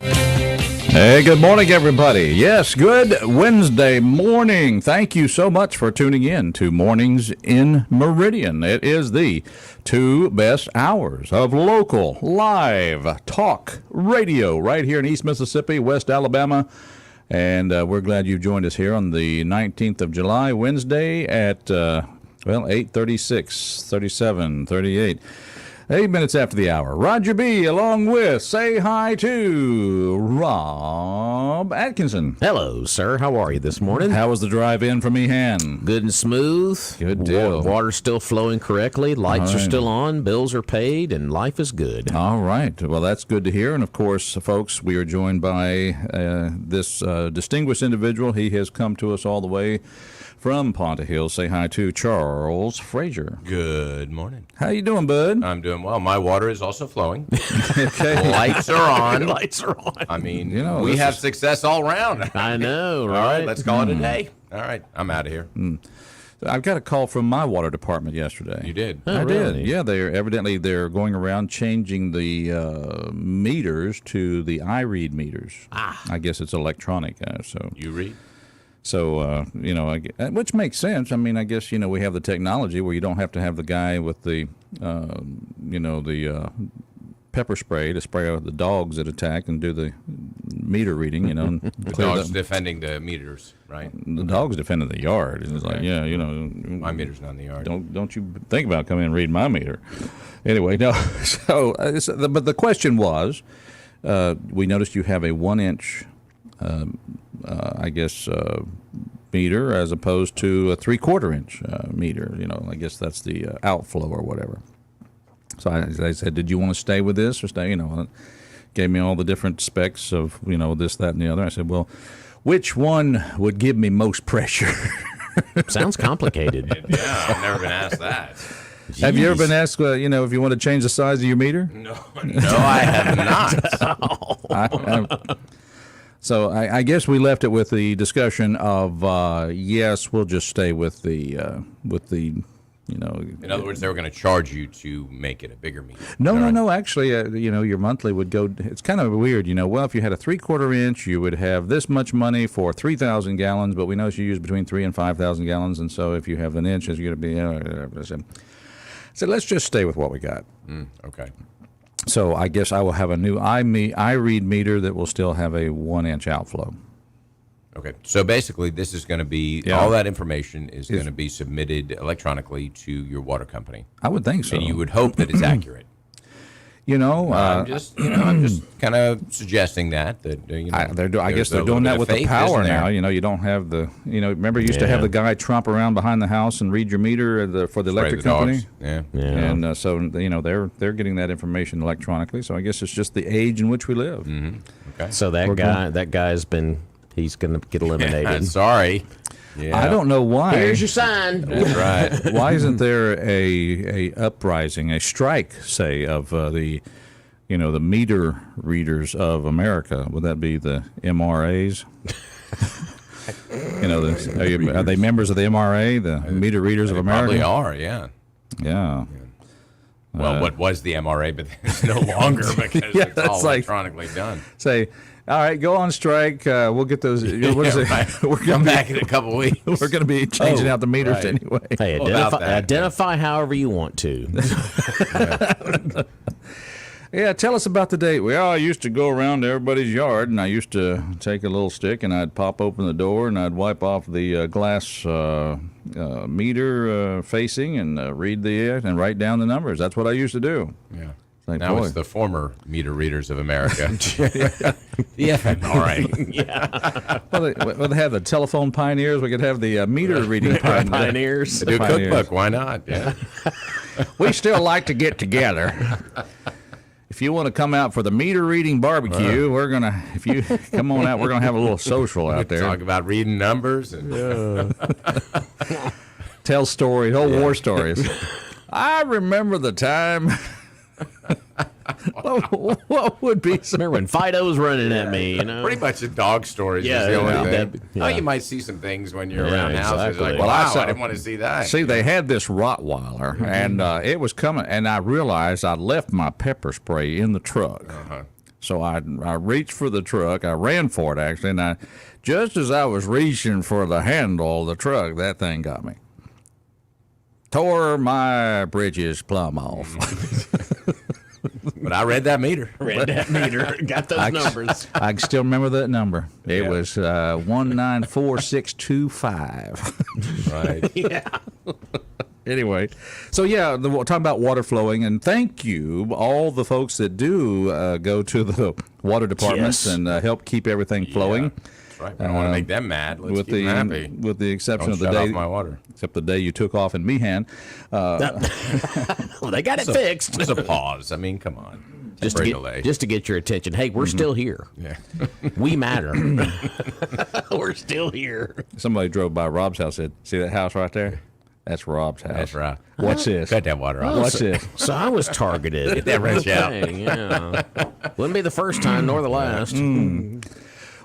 Hey, good morning, everybody. Yes, good Wednesday morning. Thank you so much for tuning in to Mornings in Meridian. It is the 2 best hours of local, live talk radio right here in East Mississippi, West Alabama. And we're glad you've joined us here on the 19th of July, Wednesday at, 8:36, 37, 38. 8 minutes after the hour. Roger B. along with Say Hi to Rob Atkinson. Hello, sir. How are you this morning? How was the drive in from Ehan? Good and smooth. Good deal. Water's still flowing correctly. Lights are still on. Bills are paid, and life is good. All right. Well, that's good to hear. And, of course, folks, we are joined by this distinguished individual. He has come to us all the way from Ponte Hill. Say hi to Charles Frazier. Good morning. How you doing, bud? I'm doing well. My water is also flowing. Okay. Lights are on. Lights are on. I mean, You know, we this have is- success all around. I know, All right? right, let's call it a day. All right, I'm out of here. I've got a call from my water department yesterday. You did. I really? did. Yeah, they're going around changing the meters to the iRead meters. I guess it's electronic. So You read? which makes sense. I mean, I guess we have the technology where you don't have to have the guy with the pepper spray to spray out the dogs that attack and do the meter reading. And The clear dog's the, defending the meters, right? the dog's defending the yard. It's like, My meter's not in the yard. Don't you think about coming and read my meter? Anyway, no. So, but the question was, we noticed you have a 1-inch, meter as opposed to a 3/4-inch meter. I guess that's the outflow or whatever. So I said, did you want to stay with this or stay? Gave me all the different specs of this, that, and the other. I said, well, which one would give me most pressure? Sounds complicated. Yeah, I've never been asked that. Have you ever been asked, if you want to change the size of your meter? No, I have not. So I guess we left it with the discussion of yes, we'll just stay with the In other words, they were going to charge you to make it a bigger meter. No. Actually, your monthly would go. It's kind of weird, Well, if you had a 3/4 inch, you would have this much money for 3,000 gallons, but we know you use between 3,000 and 5,000 gallons, and so if you have an inch, it's going to be. So let's just stay with what we got. Okay. So I guess I will have a new iRead meter that will still have a 1-inch outflow. Okay. So basically, this is going to be all that information is going to be submitted electronically to your water company. I would think so. And you would hope that it's accurate. I'm just kind of suggesting that I guess they're doing that with the power now. You don't have the. Remember you used to have the guy tromp around behind the house and read your meter for the electric company. Yeah. And so they're getting that information electronically. So I guess it's just the age in which we live. Mm-hmm. Okay. So that guy's been. He's going to get eliminated. Sorry. Yeah. I don't know why. Here's your sign. That's right. Why isn't there a uprising, a strike, say, of the meter readers of America? Would that be the MRAs? Are they members of the MRA, the Meter Readers of America? Probably are. Yeah. Yeah. Well, what was the MRA, but it's no longer because it's all electronically done. Say, all right, go on strike. We'll get those. What is it? Right. We're Come back in a couple weeks. We're going to be changing out the meters right. anyway. Hey, identify however you want to. Yeah, tell us about the date. Well, I used to go around to everybody's yard, and I used to take a little stick, and I'd pop open the door, and I'd wipe off the glass meter facing, and read and write down the numbers. That's what I used to do. Yeah. Like, now boy. it's the former Meter Readers of America. Yeah. All right. Yeah. Well, they have the telephone pioneers. We could have the meter reading Pioneers. Do a cookbook. Why not? Yeah. We still like to get together. If you want to come out for the meter reading barbecue, if you come on out, we're gonna have a little social out there. Talk about reading numbers and Tell stories, war stories. I remember the time. What would be some... Remember when Fido was running at me, pretty much the dog stories is the only thing. You might see some things when you're around houses. Exactly. Like, wow, I didn't want to see that. See, they had this Rottweiler, and it was coming, and I realized I left my pepper spray in the truck. So I reached for the truck. I ran for it, actually, and just as I was reaching for the handle of the truck, that thing got me. Tore my britches plumb off. But I read that meter. Got those numbers. I can still remember that number. It was 194625. Right. Yeah. Anyway, so yeah, talking about water flowing, and thank you all the folks that do go to the water departments and help keep everything flowing. Yeah, that's right. We don't want to make them mad. Let's keep them happy. With the exception Don't of the shut day, off my water. except the day you took off in Meehan. Well, they got it fixed. Just a pause. I mean, come on. Just to get your attention. Hey, we're still here. Yeah. We matter. We're still here. Somebody drove by Rob's house. Said, "See that house right there? That's Rob's house." That's right. Watch this. Cut that water off. Watch this. So I was targeted. Get that wrench out. Yeah. Wouldn't be the first time nor the last.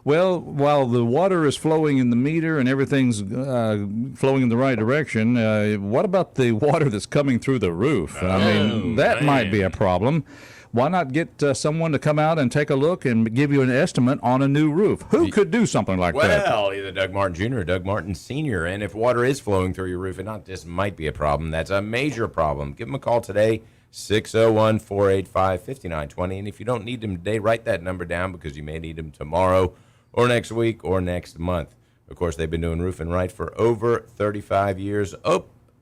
Well, while the water is flowing in the meter and everything's flowing in the right direction, what about the water that's coming through the roof? I mean, that might be a problem. Why not get someone to come out and take a look and give you an estimate on a new roof? Who could do something like that? Well, either Doug Martin Jr. or Doug Martin Sr. And if water is flowing through your roof, it not just might be a problem, that's a major problem. Give them a call today, 601-485-5920. And if you don't need them today, write that number down because you may need them tomorrow or next week or next month. Of course, they've been doing roofing right for over 35 years.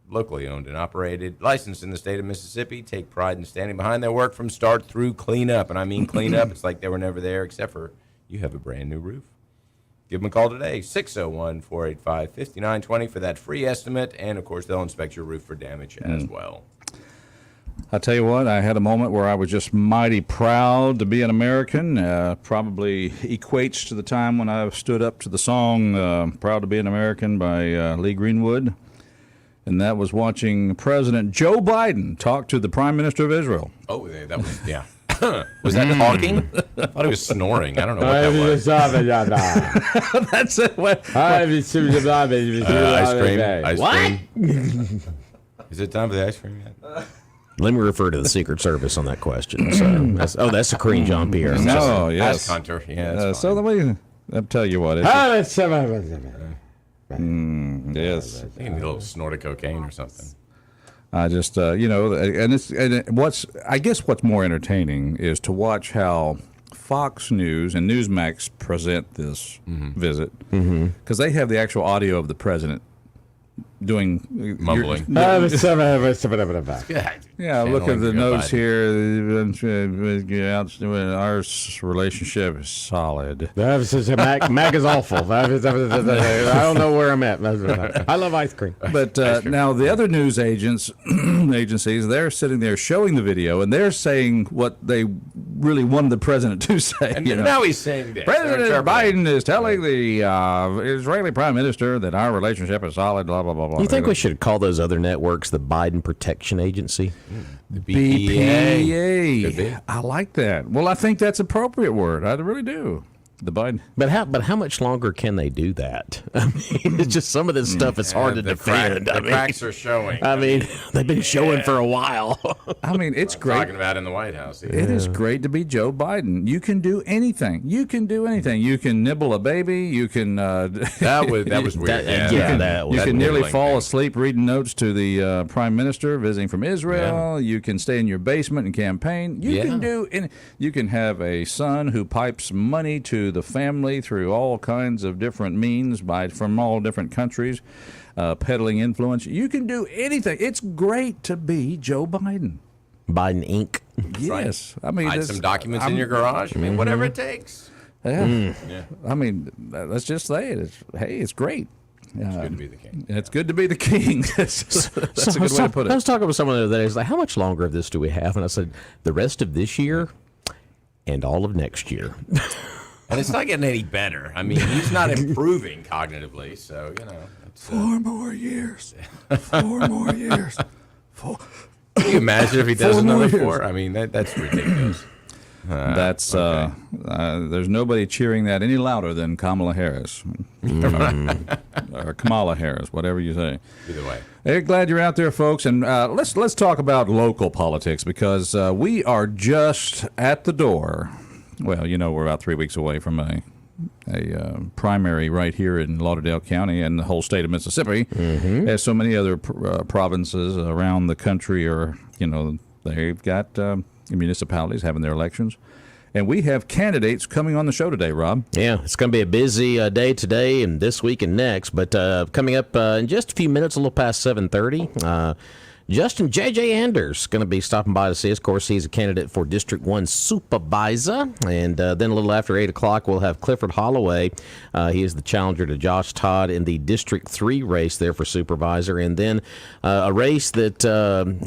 Locally owned and operated, licensed in the state of Mississippi, take pride in standing behind their work from start through cleanup. And I mean cleanup. It's like they were never there except for you have a brand new roof. Give them a call today, 601-485-5920 for that free estimate. And, of course, they'll inspect your roof for damage as well. I'll tell you what, I had a moment where I was just mighty proud to be an American. Probably equates to the time when I stood up to the song Proud to be an American by Lee Greenwood. And that was watching President Joe Biden talk to the Prime Minister of Israel. Oh, that was, yeah. Was that talking? I thought he was snoring. I don't know what that was. That's it. Ice cream. What? Is it time for the ice cream yet? Let me refer to the Secret Service on that question. So, that's a Korean Jean-Pierre. No, yes. Ask Hunter. Yeah, so let me I'll tell you what. Yes. I think you need a little snort of cocaine or something. I just, what's more entertaining is to watch how Fox News and Newsmax present this visit, because they have the actual audio of the president doing mumbling. Yeah, look at the notes here. Our relationship is solid. Mac is awful. I don't know where I'm at. I love ice cream. But now the other news agencies, they're sitting there showing the video, and they're saying what they really wanted the president to say. And now he's saying this. President Biden is telling the Israeli Prime Minister that our relationship is solid, blah, blah, blah, blah. You think we should call those other networks the Biden Protection Agency? The BPA. I like that. Well, I think that's an appropriate word. I really do. The Biden. But how much longer can they do that? I mean, it's just some of this stuff is hard to defend. The cracks are showing. I mean, they've been showing for a while. I mean, it's great. Talking about in the White House. It is great to be Joe Biden. You can do anything. You can nibble a baby. You can. That was weird. You can nearly fall asleep reading notes to the Prime Minister visiting from Israel. Yeah. You can stay in your basement and campaign. You can have a son who pipes money to the family through all kinds of different means from all different countries, peddling influence. You can do anything. It's great to be Joe Biden. Biden Inc. Yes. Right. I mean, hide some documents in your garage. I mean, whatever it takes. Yeah. I mean, let's just say it. It's great. It's good to be the king. It's good to be the king. That's a good way to put it. I was talking with someone the other day. He's like, how much longer of this do we have? And I said, the rest of this year and all of next year. And it's not getting any better. I mean, he's not improving cognitively, so, 4 more years. 4 more years. Can you imagine if he does another 4? I mean, that's ridiculous. There's nobody cheering that any louder than Kamala Harris. Or Kamala Harris, whatever you say. Either way. Hey, glad you're out there, folks. And let's talk about local politics, because we are just at the door well, we're about 3 weeks away from a primary right here in Lauderdale County and the whole state of Mississippi. As so many other provinces around the country are, they've got municipalities having their elections. And we have candidates coming on the show today, Rob. Yeah, it's going to be a busy day today and this week and next. But coming up in just a few minutes, a little past 7:30, Justin J.J. Anders going to be stopping by to see us. Of course, he's a candidate for District 1 Supervisor. And then a little after 8 o'clock, we'll have Clifford Holloway. He is the challenger to Josh Todd in the District 3 race there for Supervisor. And then a race that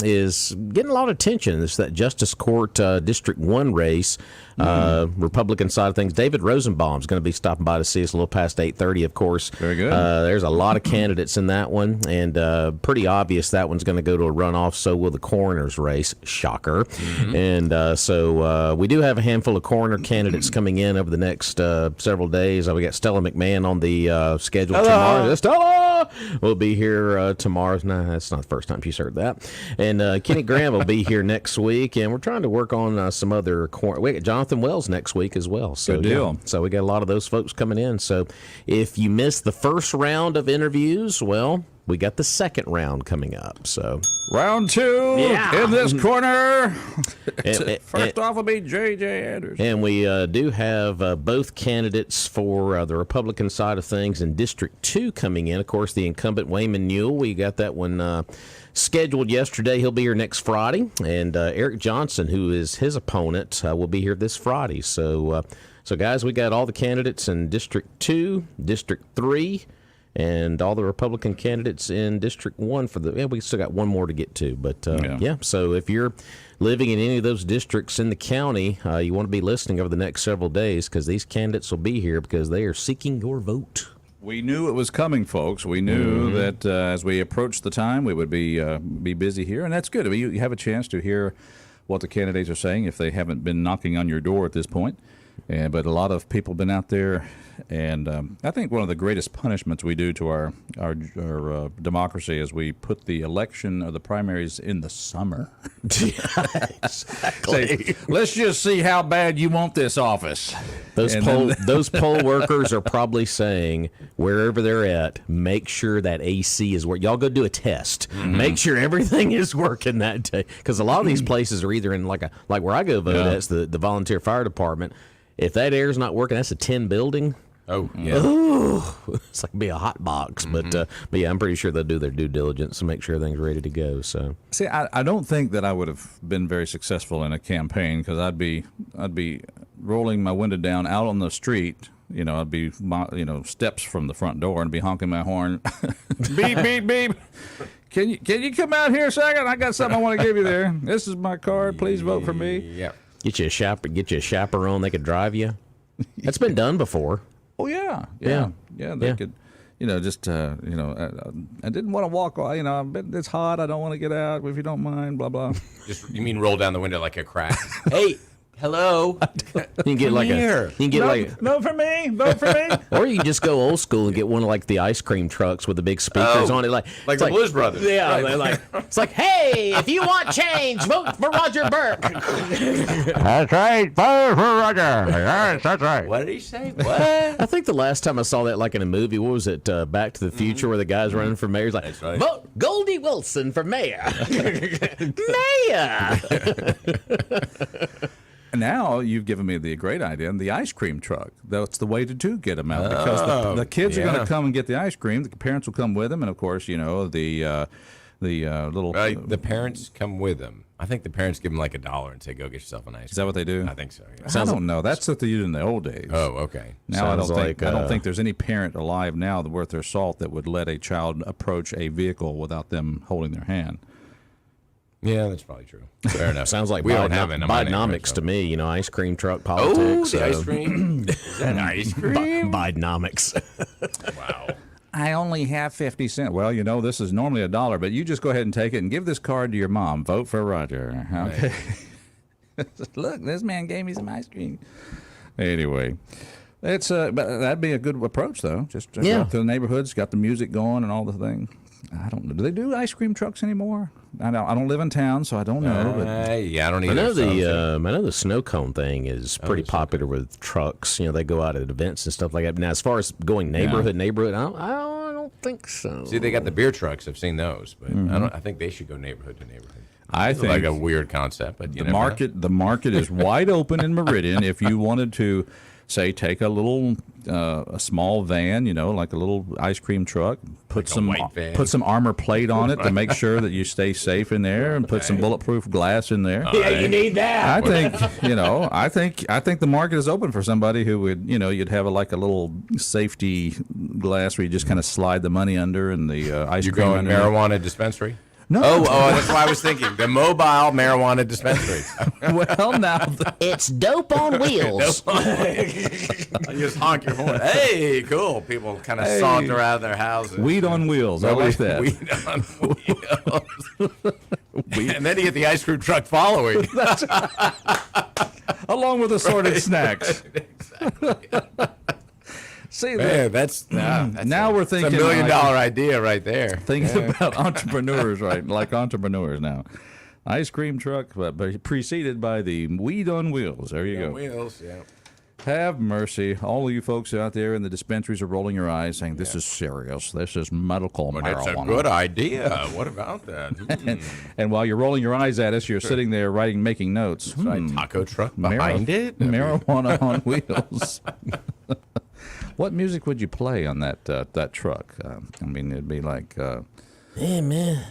is getting a lot of attention. It's that Justice Court District 1 race. Republican side of things. David Rosenbaum is going to be stopping by to see us a little past 8:30, of course. Very good. There's a lot of candidates in that one, and pretty obvious that one's going to go to a runoff. So will the coroner's race. Shocker. And so we do have a handful of coroner candidates coming in over the next several days. We got Stella McMahon on the schedule tomorrow. Stella will be here tomorrow. No, that's not the first time she's heard that. And Kenny Graham will be here next week, and we're trying to work on some other we got Jonathan Wells next week as well. So, good deal. Yeah, so we got a lot of those folks coming in. So if you missed the first round of interviews, well, we got the second round coming up. So round 2 in this corner. First off will be J.J. Anders. And we do have both candidates for the Republican side of things in District 2 coming in. Of course, the incumbent Wayman Newell, we got that one scheduled yesterday. He'll be here next Friday. And Eric Johnson, who is his opponent, will be here this Friday. So, guys, we got all the candidates in District 2, District 3, and all the Republican candidates in District 1 for the. Yeah, we still got one more to get to, but yeah. So if you're living in any of those districts in the county, you want to be listening over the next several days because these candidates will be here because they are seeking your vote. We knew it was coming, folks. We knew that as we approached the time, we would be busy here, and that's good. I mean, you have a chance to hear what the candidates are saying if they haven't been knocking on your door at this point. But a lot of people have been out there, and I think one of the greatest punishments we do to our democracy is we put the election or the primaries in the summer. Exactly. Say, let's just see how bad you want this office. Those poll workers are probably saying, wherever they're at, make sure that AC is working. Y'all go do a test. Make sure everything is working that day. Because a lot of these places are either in like where I go vote, that's the volunteer fire department. If that air's not working, that's a 10 building. Oh, yeah. Ooh, it's like be a hot box. But yeah, I'm pretty sure they'll do their due diligence to make sure everything's ready to go. So see, I don't think that I would have been very successful in a campaign because I'd be rolling my window down out on the street. I'd be steps from the front door and be honking my horn. Beep beep beep. Can you come out here a second? I got something I want to give you there. This is my card. Please vote for me. Yeah. Get you a chaperone. They could drive you. That's been done before. Oh yeah. They could, just I didn't want to walk. It's hot. I don't want to get out. If you don't mind, blah blah. You mean roll down the window like a crack? Hey. Hello. You can get vote for me. Vote for me. Or you can just go old school and get one of like the ice cream trucks with the big speakers on it, like the Blues Brothers. Yeah, right. It's like, hey, if you want change, vote for Roger Burke. That's right. Vote for Roger. Yes, that's right. What did he say? What? I think the last time I saw that, like in a movie, what was it? Back to the Future, where the guy's running for mayor. He's like, that's right. Vote Goldie Wilson for mayor. Mayor. Now you've given me the great idea, and the ice cream truck. That's the way to get them out because the kids are going to come and get the ice cream. The parents will come with them, and of course, the little. The parents come with them. I think the parents give them like $1 and say, "Go get yourself an ice cream." Is that what they do? I think so. Yeah. I don't know. That's what they did in the old days. Oh, okay. Now I don't think there's any parent alive now worth their salt that would let a child approach a vehicle without them holding their hand. Yeah, that's probably true. Fair enough. Sounds like we don't have it in my Bidenomics to me. Ice cream truck Oh, politics. the ice cream. Is that ice cream? Bidenomics. Wow. I only have 50 cents. Well, this is normally $1, but you just go ahead and take it and give this card to your mom. Vote for Roger. Okay. Right. Look, this man gave me some ice cream. Anyway, but that'd be a good approach, though. Just go up to the neighborhoods, got the music going and all the thing. I don't know. Do they do ice cream trucks anymore? I don't live in town, so I don't know. Yeah, I don't either. I know the snow cone thing is pretty popular with trucks. They go out at events and stuff like that. Now, as far as going neighborhood, I don't think so. See, they got the beer trucks. I've seen those, but I think they should go neighborhood to neighborhood. I think like a weird concept, but the market is wide open in Meridian. If you wanted to, say, take a little a small van, like a little ice cream truck, put some armor plate on it to make sure that you stay safe in there, and put some bulletproof glass in there. You need that. I think the market is open for somebody who would, you'd have a little safety glass where you just kind of slide the money under and the ice cream. You're going marijuana dispensary? No. Oh, that's what I was thinking. The mobile marijuana dispensary. Well, now it's dope on wheels. You just honk your horn. Hey, cool. People kind of saunter out of their houses. Weed on wheels. I like that. Weed on wheels. And then you get the ice cream truck following. Along with assorted snacks. Exactly. See, man, that's now we're thinking $1 million idea right there. Thinking about entrepreneurs, right? Like entrepreneurs now. Ice cream truck, but preceded by the weed on wheels. There you go. Wheels, yeah. Have mercy. All of you folks out there in the dispensaries are rolling your eyes saying, this is serious. This is medical marijuana. It's a good idea. What about that? And while you're rolling your eyes at us, you're sitting there making notes. Taco truck behind it? Marijuana on wheels. What music would you play on that truck? It'd be like... Hey, man.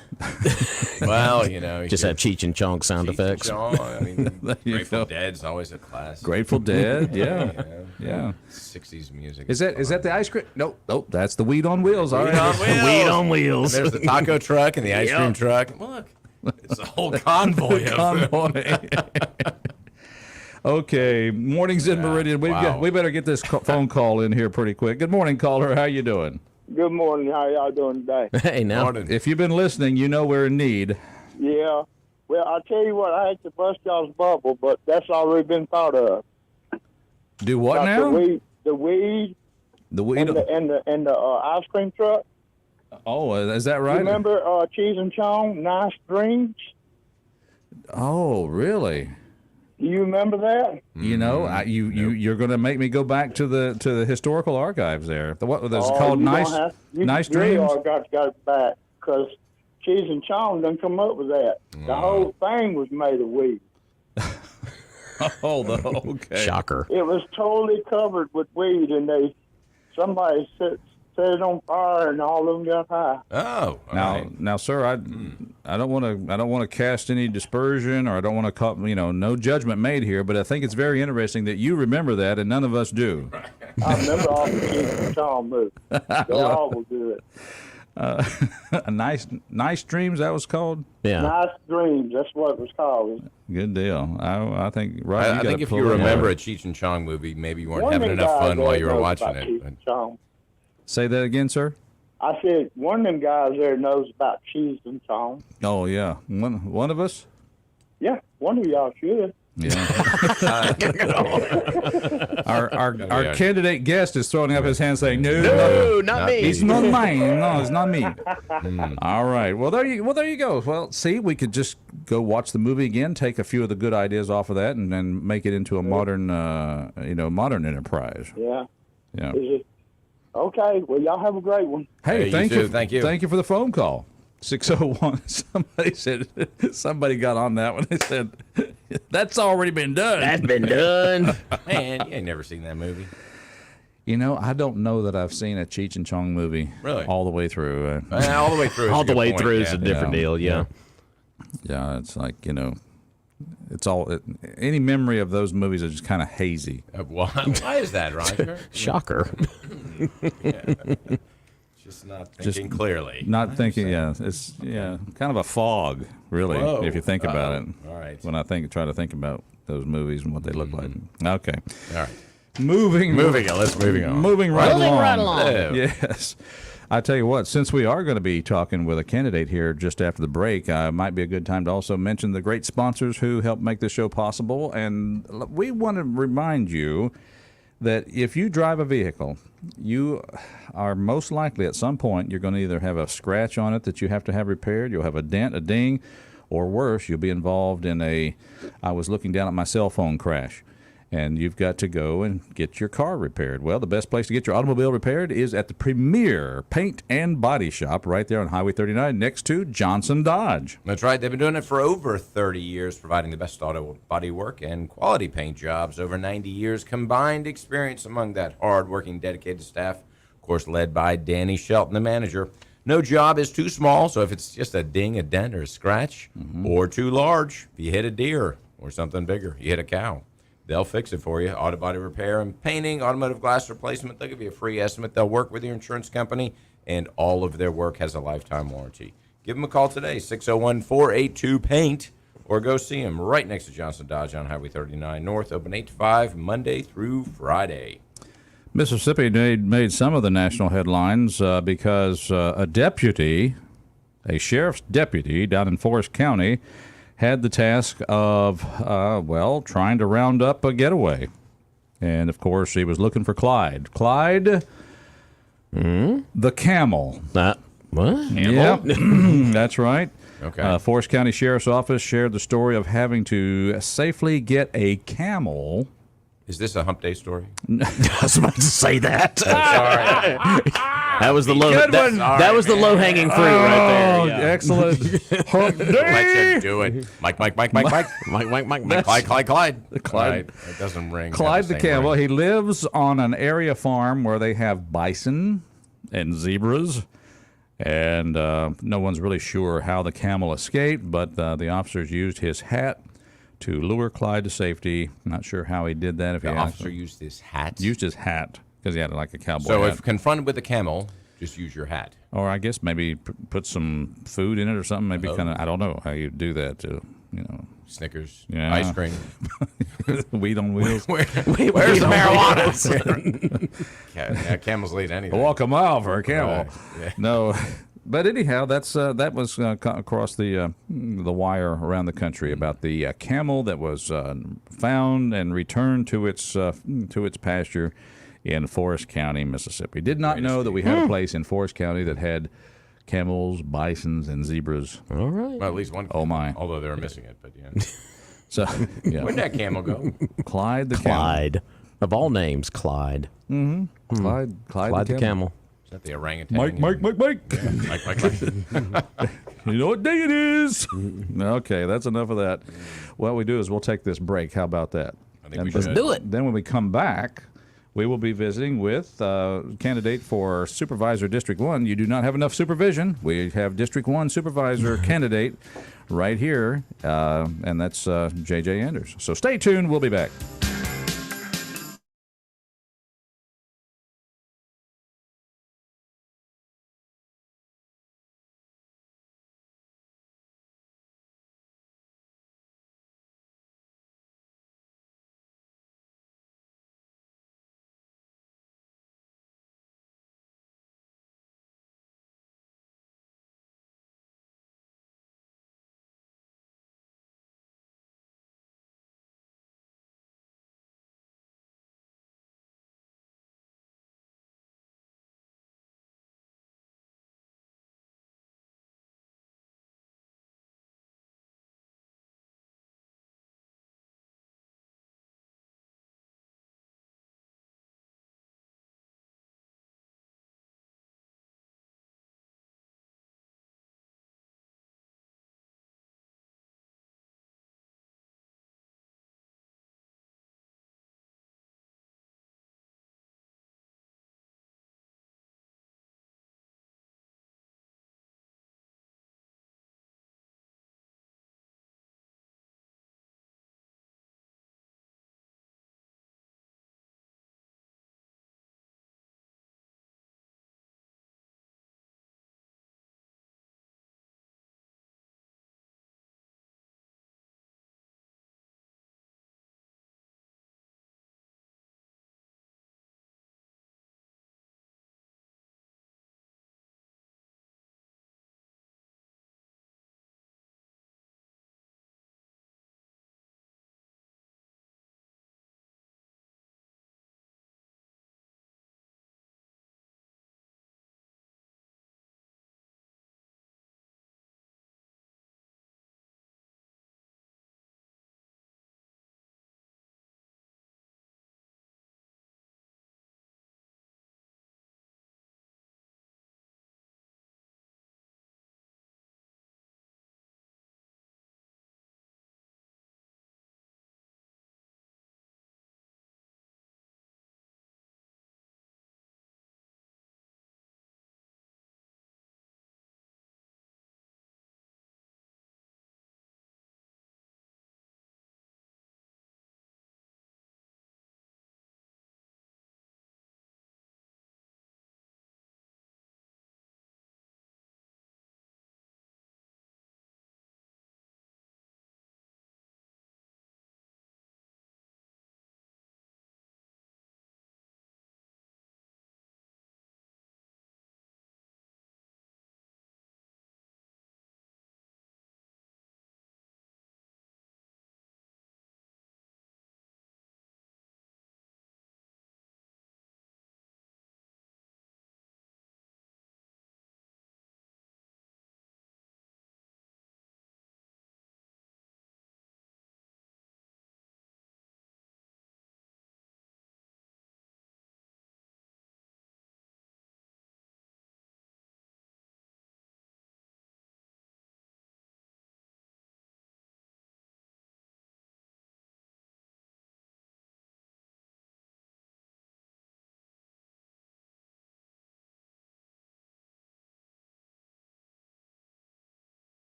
Well, just have Cheech and Chong sound effects. Grateful Dead's always a classic. Grateful Dead, yeah. 60s music. Is that the ice cream? Nope. That's the weed on wheels. All right. Weed on wheels. And there's the taco truck and the ice cream truck. Look, it's a whole convoy. Okay, mornings in Meridian. We better get this phone call in here pretty quick. Good morning, caller. How you doing? Good morning. How y'all doing today? Hey, now. Morning. If you've been listening, you know we're in need. Yeah. Well, I'll tell you what. I hate to bust y'all's bubble, but that's already been thought of. Do what Like now? The weed. The weed. And the ice cream truck. Oh, is that right? Remember Cheese and Chong, Nice Dreams? Oh, really? Do you remember that? You're going to make me go back to the historical archives there. What was it called? Nice Dreams. You got it back because Cheese and Chong done come up with that. The whole thing was made of weed. Okay. Shocker. It was totally covered with weed, and somebody set it on fire, and all of them got high. Oh, now, sir, I don't want to cast any dispersion, or I don't want to call, no judgment made here, but I think it's very interesting that you remember that and none of us do. I remember all the Cheese and Chong movies. They all will do it. A nice dreams, that was called. Yeah. Nice Dreams. That's what it was called. Good deal. I think I think if you remember a Cheech and Chong movie, maybe you weren't having enough fun while you were watching it. Say that again, sir. I said one of them guys there knows about Cheese and Chong. Oh yeah, one of us. Yeah, one of y'all should. Yeah. Our candidate guest is throwing up his hand saying, "No, not me. He's not mine. No, it's not me." All right. Well, there you go. Well, see, we could just go watch the movie again, take a few of the good ideas off of that, and then make it into a modern, modern enterprise. Yeah. Yeah. Okay. Well, y'all have a great one. Hey, thank you. Thank you. Thank you for the phone call. 601. Somebody got on that one. They said, that's already been done. That's been done. Man, you ain't never seen that movie. I don't know that I've seen a Cheech and Chong movie all the way through. All the way through. All the way through is a different deal. Yeah. Yeah, it's like, it's all any memory of those movies are just kind of hazy. Why is that, Roger? Shocker. Just not thinking clearly. Not thinking. Yeah, it's kind of a fog, really, if you think about it. All right. When I try to think about those movies and what they look like. Okay. All right. Moving on. Moving right along. Yes. I tell you what, since we are going to be talking with a candidate here just after the break, might be a good time to also mention the great sponsors who help make this show possible. And we want to remind you that if you drive a vehicle, you are most likely at some point you're going to either have a scratch on it that you have to have repaired, you'll have a dent, a ding, or worse, you'll be involved in I was looking down at my cell phone crash. And you've got to go and get your car repaired. Well, the best place to get your automobile repaired is at the Premier Paint and Body Shop right there on Highway 39 next to Johnson Dodge. That's right. They've been doing it for over 30 years, providing the best auto body work and quality paint jobs. Over 90 years combined experience among that hard-working, dedicated staff, of course, led by Danny Shelton, the manager. No job is too small, so if it's just a ding, a dent, or a scratch, or too large, if you hit a deer or something bigger, you hit a cow, they'll fix it for you. Auto body repair and painting, automotive glass replacement. They'll give you a free estimate. They'll work with your insurance company, and all of their work has a lifetime warranty. Give them a call today, 601-482-PAINT, or go see them right next to Johnson Dodge on Highway 39 North, open 8 to 5, Monday through Friday. Mississippi made some of the national headlines because a sheriff's deputy down in Forest County had the task of, trying to round up a getaway. And, of course, he was looking for Clyde. Clyde, the camel. What? Yep, that's right. Okay. Forest County Sheriff's Office shared the story of having to safely get a camel. Is this a hump day story? I was about to say that. Sorry. That was the low. Good one. That was the low hanging fruit right there. Oh, Yeah. excellent. Hump Let day. you do it. Mike. Mike. Clyde. Clyde. Right. It doesn't ring. Clyde Have the same camel. ring. He lives on an area farm where they have bison and zebras. And no one's really sure how the camel escaped, but the officers used his hat to lure Clyde to safety. Not sure how he did that. If The he officer used his hat. used his hat because he had like a cowboy So hat. if confronted with a camel, just use your hat. Or I guess maybe put some food in it or something. Maybe kind of, I don't know how you do that to, Snickers, Yeah. ice cream. weed on wheels. Where's the marijuana? Camels lead anything. Walk a mile for a camel. Right, yeah. No. But anyhow, that was across the wire around the country about the camel that was found and returned to its pasture in Forest County, Mississippi. Did not know that we had a place in Forest County that had camels, bisons, and zebras. All right. Well, at least one. Oh, my. Although they were missing it, but yeah. So, yeah, Where'd that camel go? Clyde the camel. Clyde. Of all names, Clyde. Clyde Clyde the camel. Is that the orangutan? Mike. Mike. You know what day it is. Okay, that's enough of that. What we do is we'll take this break. How about that? I think we Let's should. do it. Then when we come back, we will be visiting with candidate for Supervisor District 1. You do not have enough supervision. We have District 1 Supervisor candidate right here, and that's J.J. Anders. So stay tuned. We'll be back.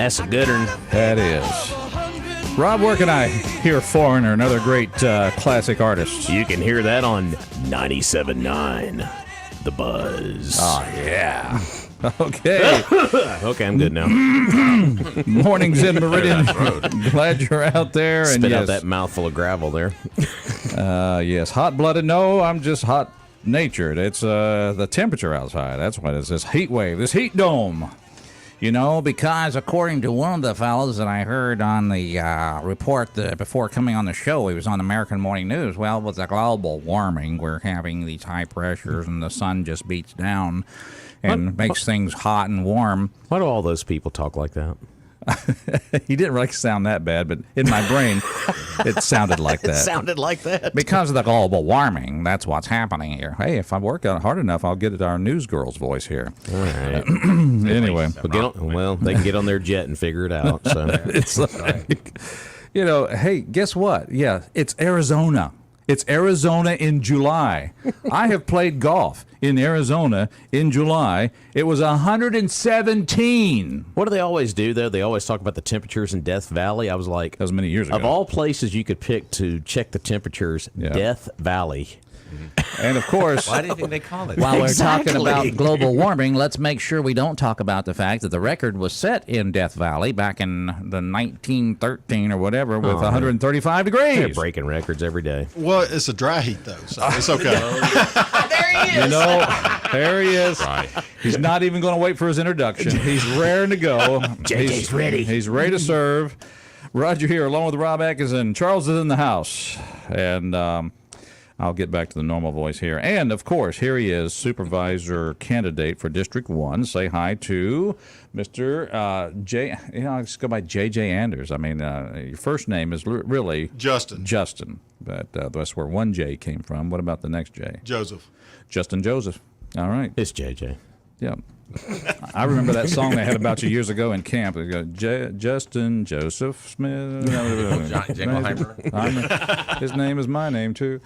That's a good one. That is. Rob, where can I hear Foreigner, another great classic artist? You can hear that on 97.9 The Buzz. Oh, yeah. Okay. Okay, I'm good now. Mornings in Meridian. Glad you're out there. Spit and out yes, that mouthful of gravel there. yes, hot-blooded. No, I'm just hot-natured. It's the temperature outside. That's what it is. This heat wave, this heat dome. You know, because according to one of the fellows that I heard on the report before coming on the show, he was on American Morning News. Well, with the global warming, we're having these high pressures, and the sun just beats down and makes things hot and warm. Why do all those people talk like that? He didn't really sound that bad, but in my brain, it sounded like that. It sounded like that. Because of the global warming, that's what's happening here. Hey, if I work out hard enough, I'll get our news girl's voice here. All right. Anyway. Well, they can get on their jet and figure it out. So. It's like, you know, hey, guess what? Yeah, it's Arizona. It's Arizona in July. I have played golf in Arizona in July. It was 117. What do they always do, though? They always talk about the temperatures in Death Valley. I was like, That was many years ago. of all places you could pick to check the temperatures, Death Valley. And of course, Why do you think they call it? while we're Exactly. talking about global warming, let's make sure we don't talk about the fact that the record was set in Death Valley back in the 1913 or whatever with 135 degrees. They're breaking records every day. Well, it's a dry heat, though, so it's okay. You know, there he is. He's not even going to wait for his introduction. He's raring to go. JJ's ready. He's ready to serve. Roger here, along with Rob Atkinson. Charles is in the house. And I'll get back to the normal voice here. And, of course, here he is, supervisor candidate for District 1. Say hi to Mr. J. You know, let's go by J.J. Anders. I mean, your first name is really Justin. Justin. But that's where one J came from. What about the next J? Joseph. Justin Joseph. All right. It's JJ. Yeah. I remember that song they had about you years ago in camp. It goes, Justin Joseph Smith. His name is my name, too.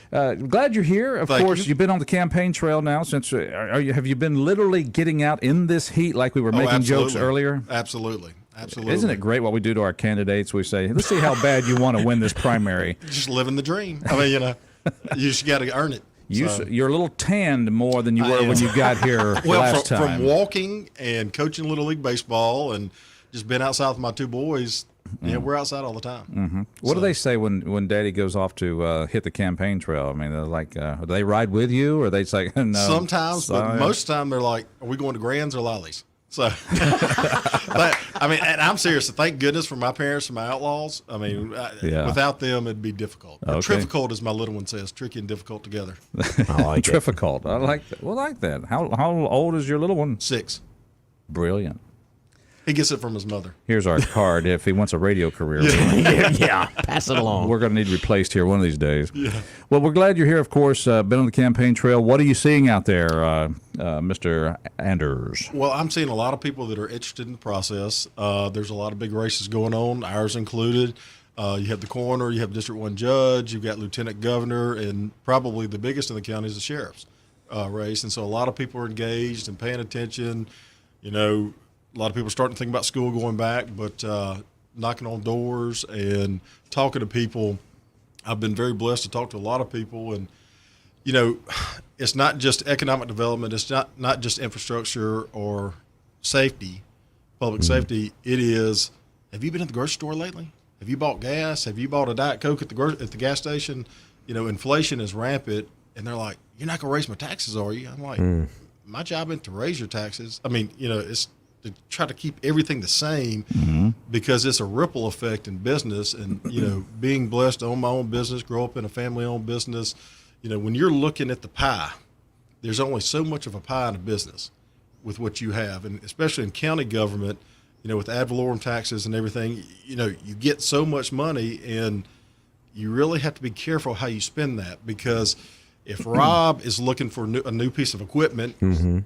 Glad you're here. Of Thank course, you. you've been on the campaign trail now since. Have you been literally getting out in this heat like we were making jokes earlier? Absolutely. Absolutely. Isn't it great what we do to our candidates? We say, let's see how bad you want to win this primary. Just living the dream. I mean, you know, you just got to earn it. You're a little tanned more than you I were am. when you got here last time. From walking and coaching Little League Baseball and just being outside with my two boys, yeah, we're outside all the time. Mm-hmm. What do they say when Daddy goes off to hit the campaign trail? I mean, they're like, do they ride with you, or they say no? Sometimes, but most of the time they're like, "Are we going to Grands or Lollies?" So, but I mean, and I'm serious. Thank goodness for my parents and my outlaws. I mean, without them, it'd be difficult. Okay. Difficult, as my little one says, tricky and difficult together. I like it. Difficult. I like that. Well, I like that. How old is your little one? 6. Brilliant. He gets it from his mother. Here's our card. If he wants a radio career, Yeah, pass it along. we're going to need replaced here one of these days. Yeah. Well, we're glad you're here. Of course, been on the campaign trail. What are you seeing out there, Mr. Anders? Well, I'm seeing a lot of people that are interested in the process. There's a lot of big races going on, ours included. You have the coroner, you have District 1 judge, you've got lieutenant governor, and probably the biggest in the county is the sheriff's race. And so a lot of people are engaged and paying attention. You know, a lot of people are starting to think about school going back, but knocking on doors and talking to people. I've been very blessed to talk to a lot of people, and you know, it's not just economic development. It's not just infrastructure or safety, public safety. It is, have you been at the grocery store lately? Have you bought gas? Have you bought a Diet Coke at the gas station? You know, inflation is rampant, and they're like, "You're not going to raise my taxes, are you?" I'm like, "My job isn't to raise your taxes. I mean, you know, it's to try to keep everything the same because it's a ripple effect in business. And, you know, being blessed to own my own business, grow up in a family-owned business, you know, when you're looking at the pie, there's only so much of a pie in a business with what you have. And especially in county government, you know, with ad valorem taxes and everything, you know, you get so much money, and you really have to be careful how you spend that, because if Rob is looking for a new piece of equipment,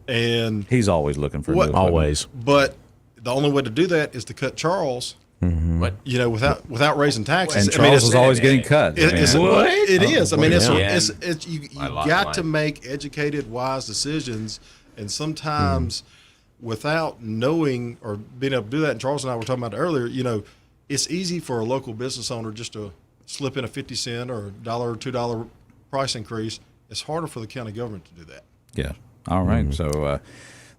and He's always looking for new Always. but the only way to do that is to cut Charles, What? you know, without raising taxes. And I mean, Charles is always getting cut. it is. I mean, Yeah. you My lot got line. to make educated, wise decisions, and sometimes without knowing or being able to do that, and Charles and I were talking about it earlier, it's easy for a local business owner just to slip in a 50 cent or $1 or $2 price increase. It's harder for the county government to do that. Yeah. All right. So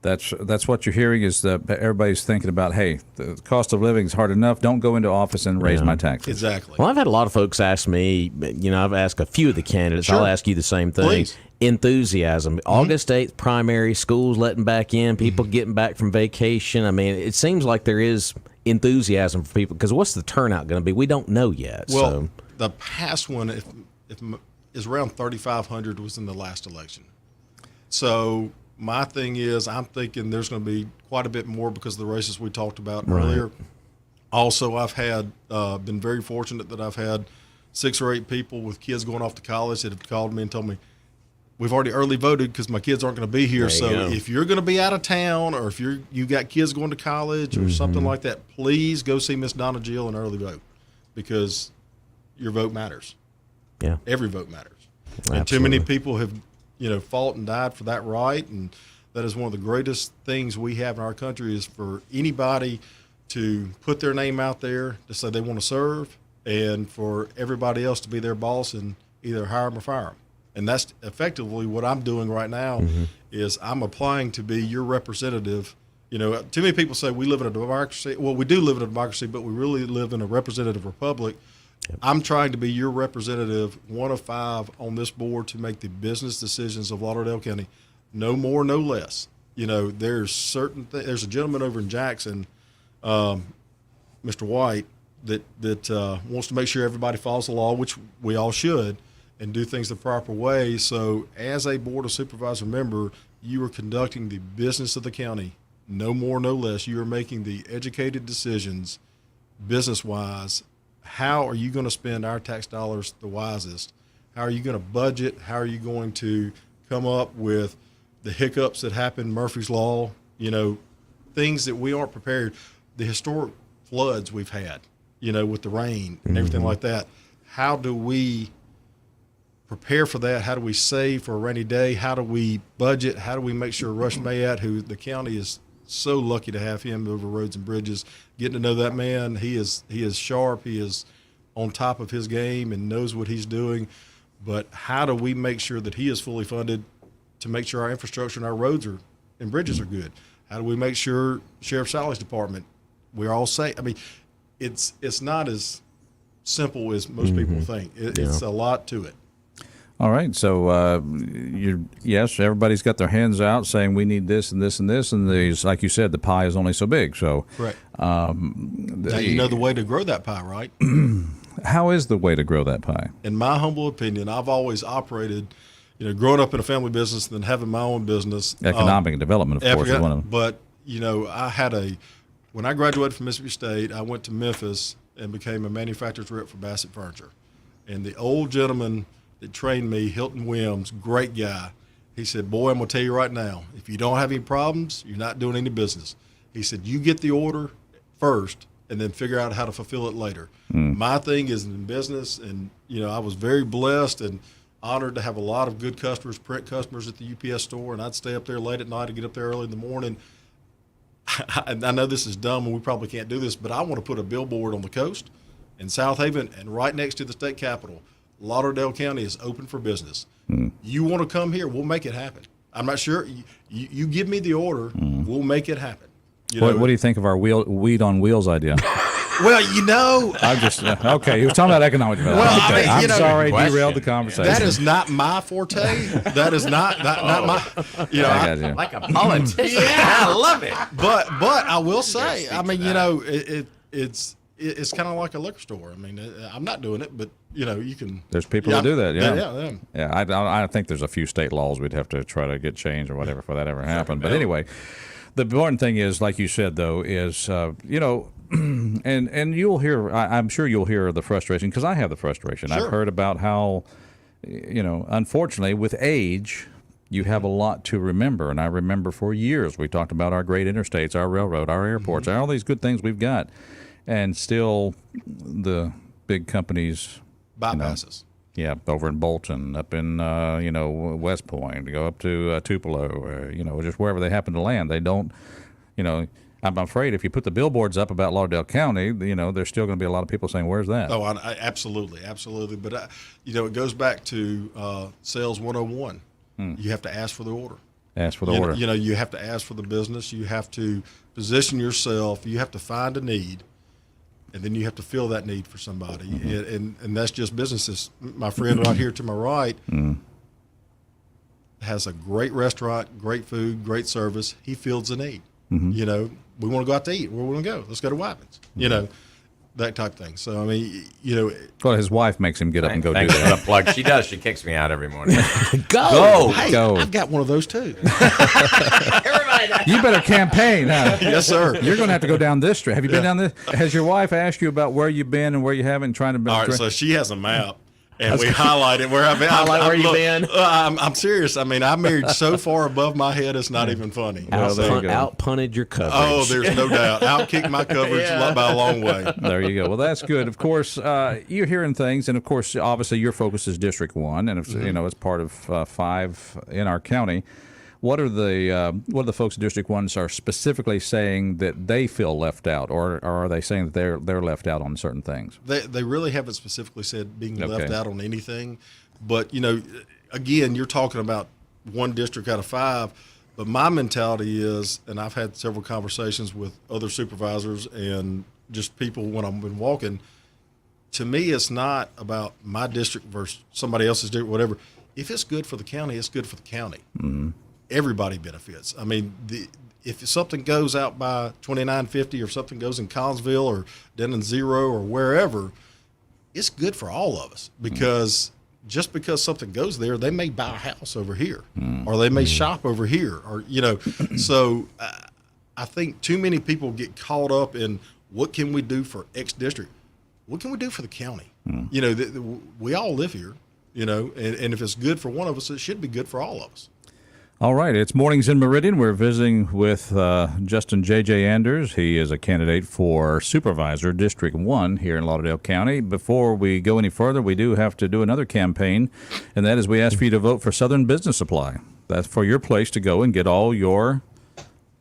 that's what you're hearing is that everybody's thinking about, hey, the cost of living is hard enough. Don't go into office and raise my taxes. Exactly. Well, I've had a lot of folks ask me, I've asked a few of the candidates. Sure. I'll ask you the same thing. Please. Enthusiasm. August 8th, primary, schools letting back in, people getting back from vacation. I mean, it seems like there is enthusiasm for people because what's the turnout going to be? We don't know yet. Well, so. the past one if is around 3,500 was in the last election. So my thing is I'm thinking there's going to be quite a bit more because of the races we talked about earlier. Also, I've had been very fortunate that I've had 6 or 8 people with kids going off to college that have called me and told me, we've already early voted because my kids aren't going to be here. So if you're going to be out of town or if you got kids going to college or something like that, please go see Miss Donna Jill and early vote because your vote matters. Yeah. Every vote matters. Absolutely. And too many people have, fought and died for that right. And that is one of the greatest things we have in our country is for anybody to put their name out there to say they want to serve and for everybody else to be their boss and either hire them or fire them. And that's effectively what I'm doing right now is I'm applying to be your representative. Too many people say we live in a democracy. Well, we do live in a democracy, but we really live in a representative republic. Yep. I'm trying to be your representative, 1 of 5 on this board to make the business decisions of Lauderdale County. No more, no less. There's certain there's a gentleman over in Jackson, Mr. White, that wants to make sure everybody follows the law, which we all should, and do things the proper way. So as a Board of Supervisor member, you are conducting the business of the county, no more, no less. You are making the educated decisions business-wise. How are you going to spend our tax dollars the wisest? How are you going to budget? How are you going to come up with the hiccups that happen, Murphy's Law, things that we aren't prepared, the historic floods we've had, with the rain and everything like that. How do we prepare for that? How do we save for a rainy day? How do we budget? How do we make sure Rush Mayat, who the county is so lucky to have him over roads and bridges, getting to know that man, he is sharp, he is on top of his game and knows what he's doing. But how do we make sure that he is fully funded to make sure our infrastructure and our roads and bridges are good? How do we make sure Sheriff Sally's department, we're all safe? I mean, it's not as simple as most people think. It's a lot to it. All right, so yes, everybody's got their hands out saying we need this and this and this, and these, like you said, the pie is only so big. So, correct. Now you know the way to grow that pie, right? How is the way to grow that pie? In my humble opinion, I've always operated, growing up in a family business and then having my own business. Economic development, of course, is one of them. But when I graduated from Mississippi State, I went to Memphis and became a manufacturer's rep for Bassett Furniture, and the old gentleman that trained me, Hilton Williams, great guy. He said, boy, I'm going to tell you right now, if you don't have any problems, you're not doing any business. He said, you get the order first and then figure out how to fulfill it later. My thing is in business, and, I was very blessed and honored to have a lot of good customers, print customers at the UPS store, and I'd stay up there late at night and get up there early in the morning. I know this is dumb and we probably can't do this, but I want to put a billboard on the coast in South Haven and right next to the state capitol. Lauderdale County is open for business. You want to come here, we'll make it happen. I'm not sure. You give me the order, we'll make it happen. What do you think of our weed on wheels idea? Well, I'm just okay. He was talking about economic development. Well, okay. I mean, sorry, derailed the conversation. That is not my forte. That is not my. I got you. Like a politician. I love it. But I will say, I mean, it's kind of like a liquor store. I mean, I'm not doing it, but you can. There's people that do that. Yeah. I think there's a few state laws we'd have to try to get changed or whatever for that ever happened. But anyway, the important thing is, like you said, though, is and you'll hear. I'm sure you'll hear the frustration because I have the frustration. Sure. I've heard about how, unfortunately, with age, you have a lot to remember. And I remember for years we talked about our great interstates, our railroad, our airports, all these good things we've got. And still, the big companies bypasses. Over in Bolton, up in West Point, go up to Tupelo, just wherever they happen to land. They don't you know, I'm afraid if you put the billboards up about Lauderdale County, you know, there's still going to be a lot of people saying, "Where's that?" Oh, absolutely. But you know, it goes back to sales 101. You have to ask for the order. Ask for the order. You know, you have to ask for the business. You have to position yourself. You have to find a need, and then you have to fill that need for somebody. And that's just businesses. My friend right here to my right has a great restaurant, great food, great service. He fills a need. You know, we want to go out to eat. Where we want to go? Let's go to Wyman's. You know, that type of thing. So, I mean, you know. Well, his wife makes him get up and go do Thanks for that. the plug. She does. She kicks me out every morning. Hey, Go. I've got one of those too. You better campaign, huh? Yes, sir. You're going to have to go down this street. Have you been down this? Has your wife asked you about where you've been and where you haven't, trying to? All right, so she has a map, and we highlighted where I've been. Highlight where you've been. I'm serious. I mean, I married so far above my head, it's not even funny. Out-punted your coverage. Oh, there's no doubt. Outkicked my coverage by a long way. There you go. Well, that's good. Of course, you're hearing things, and of course, obviously, your focus is District 1, and it's, you know, it's part of 5 in our county. What are the folks in District 1 are specifically saying that they feel left out, or are they saying that they're left out on certain things? They really haven't specifically said being left Okay. out on anything, but you know, again, you're talking about 1 district out of 5. But my mentality is, and I've had several conversations with other supervisors and just people when I've been walking. To me, it's not about my district versus somebody else's district, whatever. If it's good for the county, it's good for the county. Everybody benefits. I mean, if something goes out by 2950 or something goes in Collinsville or Denton Zero or wherever, it's good for all of us, because just because something goes there, they may buy a house over here or they may shop over here, or, you know. So I think too many people get caught up in what can we do for X district? What can we do for the county? You know, we all live here, you know, and if it's good for one of us, it should be good for all of us. All right, it's Mornings in Meridian. We're visiting with Justin J.J. Anders. He is a candidate for Supervisor, District 1 here in Lauderdale County. Before we go any further, we do have to do another campaign, and that is we ask for you to vote for Southern Business Supply. That's for your place to go and get all your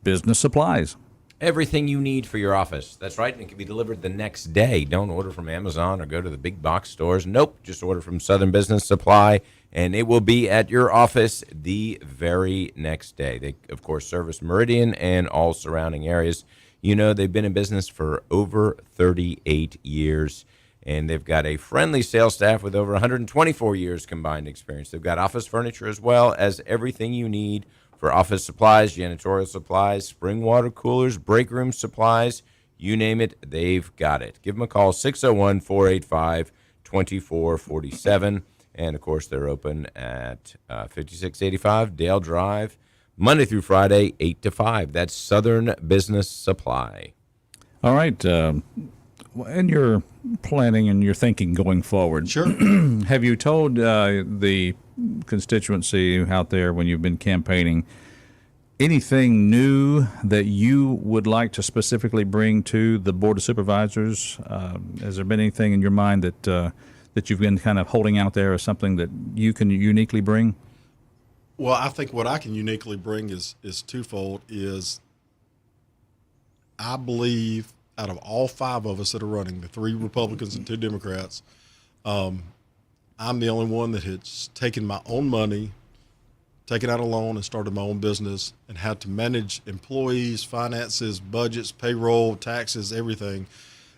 business supplies. Everything you need for your office. That's right, and it can be delivered the next day. Don't order from Amazon or go to the big box stores. Nope, just order from Southern Business Supply, and it will be at your office the very next day. They, of course, service Meridian and all surrounding areas. You know, they've been in business for over 38 years, and they've got a friendly sales staff with over 124 years combined experience. They've got office furniture as well as everything you need for office supplies, janitorial supplies, spring water coolers, break room supplies, you name it, they've got it. Give them a call, 601-485-2447. And, of course, they're open at 5685 Dale Drive, Monday through Friday, 8 to 5. That's Southern Business Supply. All right. And your planning and your thinking going forward. Sure. Have you told the constituency out there when you've been campaigning anything new that you would like to specifically bring to the Board of Supervisors? Has there been anything in your mind that you've been kind of holding out there as something that you can uniquely bring? Well, I think what I can uniquely bring is twofold. Is I believe out of all 5 of us that are running, the 3 Republicans and 2 Democrats, I'm the only one that has taken my own money, taken out a loan, and started my own business, and had to manage employees, finances, budgets, payroll, taxes, everything.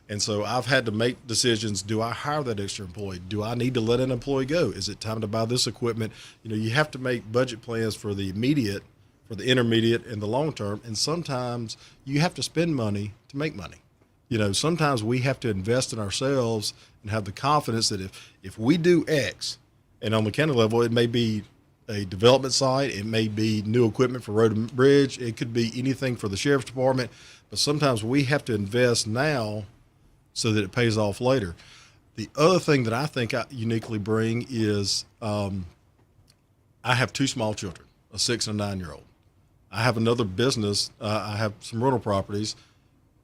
And so I've had to make decisions. Do I hire that extra employee? Do I need to let an employee go? Is it time to buy this equipment? You know, you have to make budget plans for the immediate, for the intermediate, and the long term. And sometimes you have to spend money to make money. You know, sometimes we have to invest in ourselves and have the confidence that if we do X, and on the county level, it may be a development site, it may be new equipment for road and bridge, it could be anything for the sheriff's department, but sometimes we have to invest now so that it pays off later. The other thing that I think I uniquely bring is I have 2 small children, a 6 and a 9-year-old. I have another business. I have some rental properties.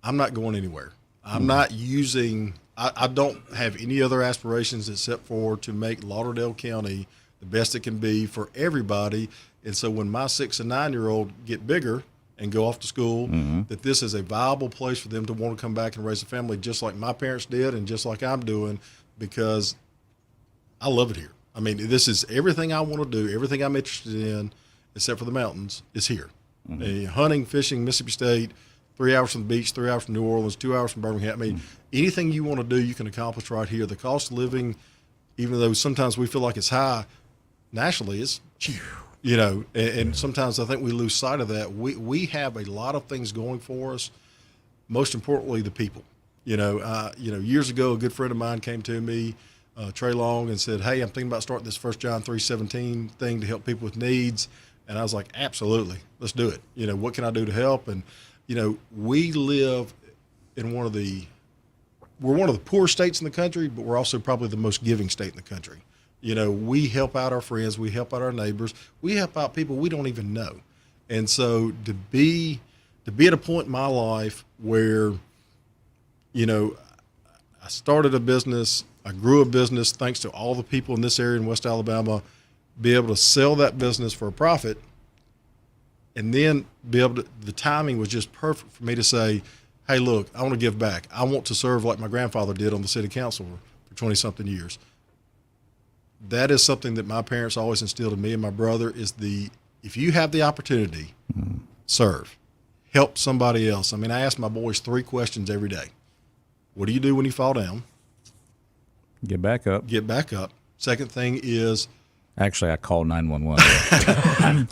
I'm not going anywhere. I'm not using – I don't have any other aspirations except for to make Lauderdale County the best it can be for everybody. And so when my 6 and 9-year-old get bigger and go off to school, that this is a viable place for them to want to come back and raise a family just like my parents did and just like I'm doing, because I love it here. I mean, this is everything I want to do, everything I'm interested in, except for the mountains, is here. Hunting, fishing, Mississippi State, 3 hours from the beach, 3 hours from New Orleans, 2 hours from Birmingham. I mean, anything you want to do, you can accomplish right here. The cost of living, even though sometimes we feel like it's high, nationally it's cheap. You know, and sometimes I think we lose sight of that. We have a lot of things going for us. Most importantly, the people. Years ago, a good friend of mine came to me, Trey Long, and said, "Hey, I'm thinking about starting this 1 John 3:17 thing to help people with needs." And I was like, "Absolutely, let's do it. What can I do to help?" And we live in we're one of the poorest states in the country, but we're also probably the most giving state in the country. We help out our friends, we help out our neighbors, we help out people we don't even know. And so to be at a point in my life where, I started a business, I grew a business thanks to all the people in this area in West Alabama, be able to sell that business for a profit, and then the timing was just perfect for me to say, hey, look, I want to give back. I want to serve like my grandfather did on the city council for 20-something years. That is something that my parents always instilled in me and my brother is if you have the opportunity, serve, help somebody else. I mean, I ask my boys 3 questions every day. What do you do when you fall down? Get back up. Get back up. Second thing is, actually, I called 911.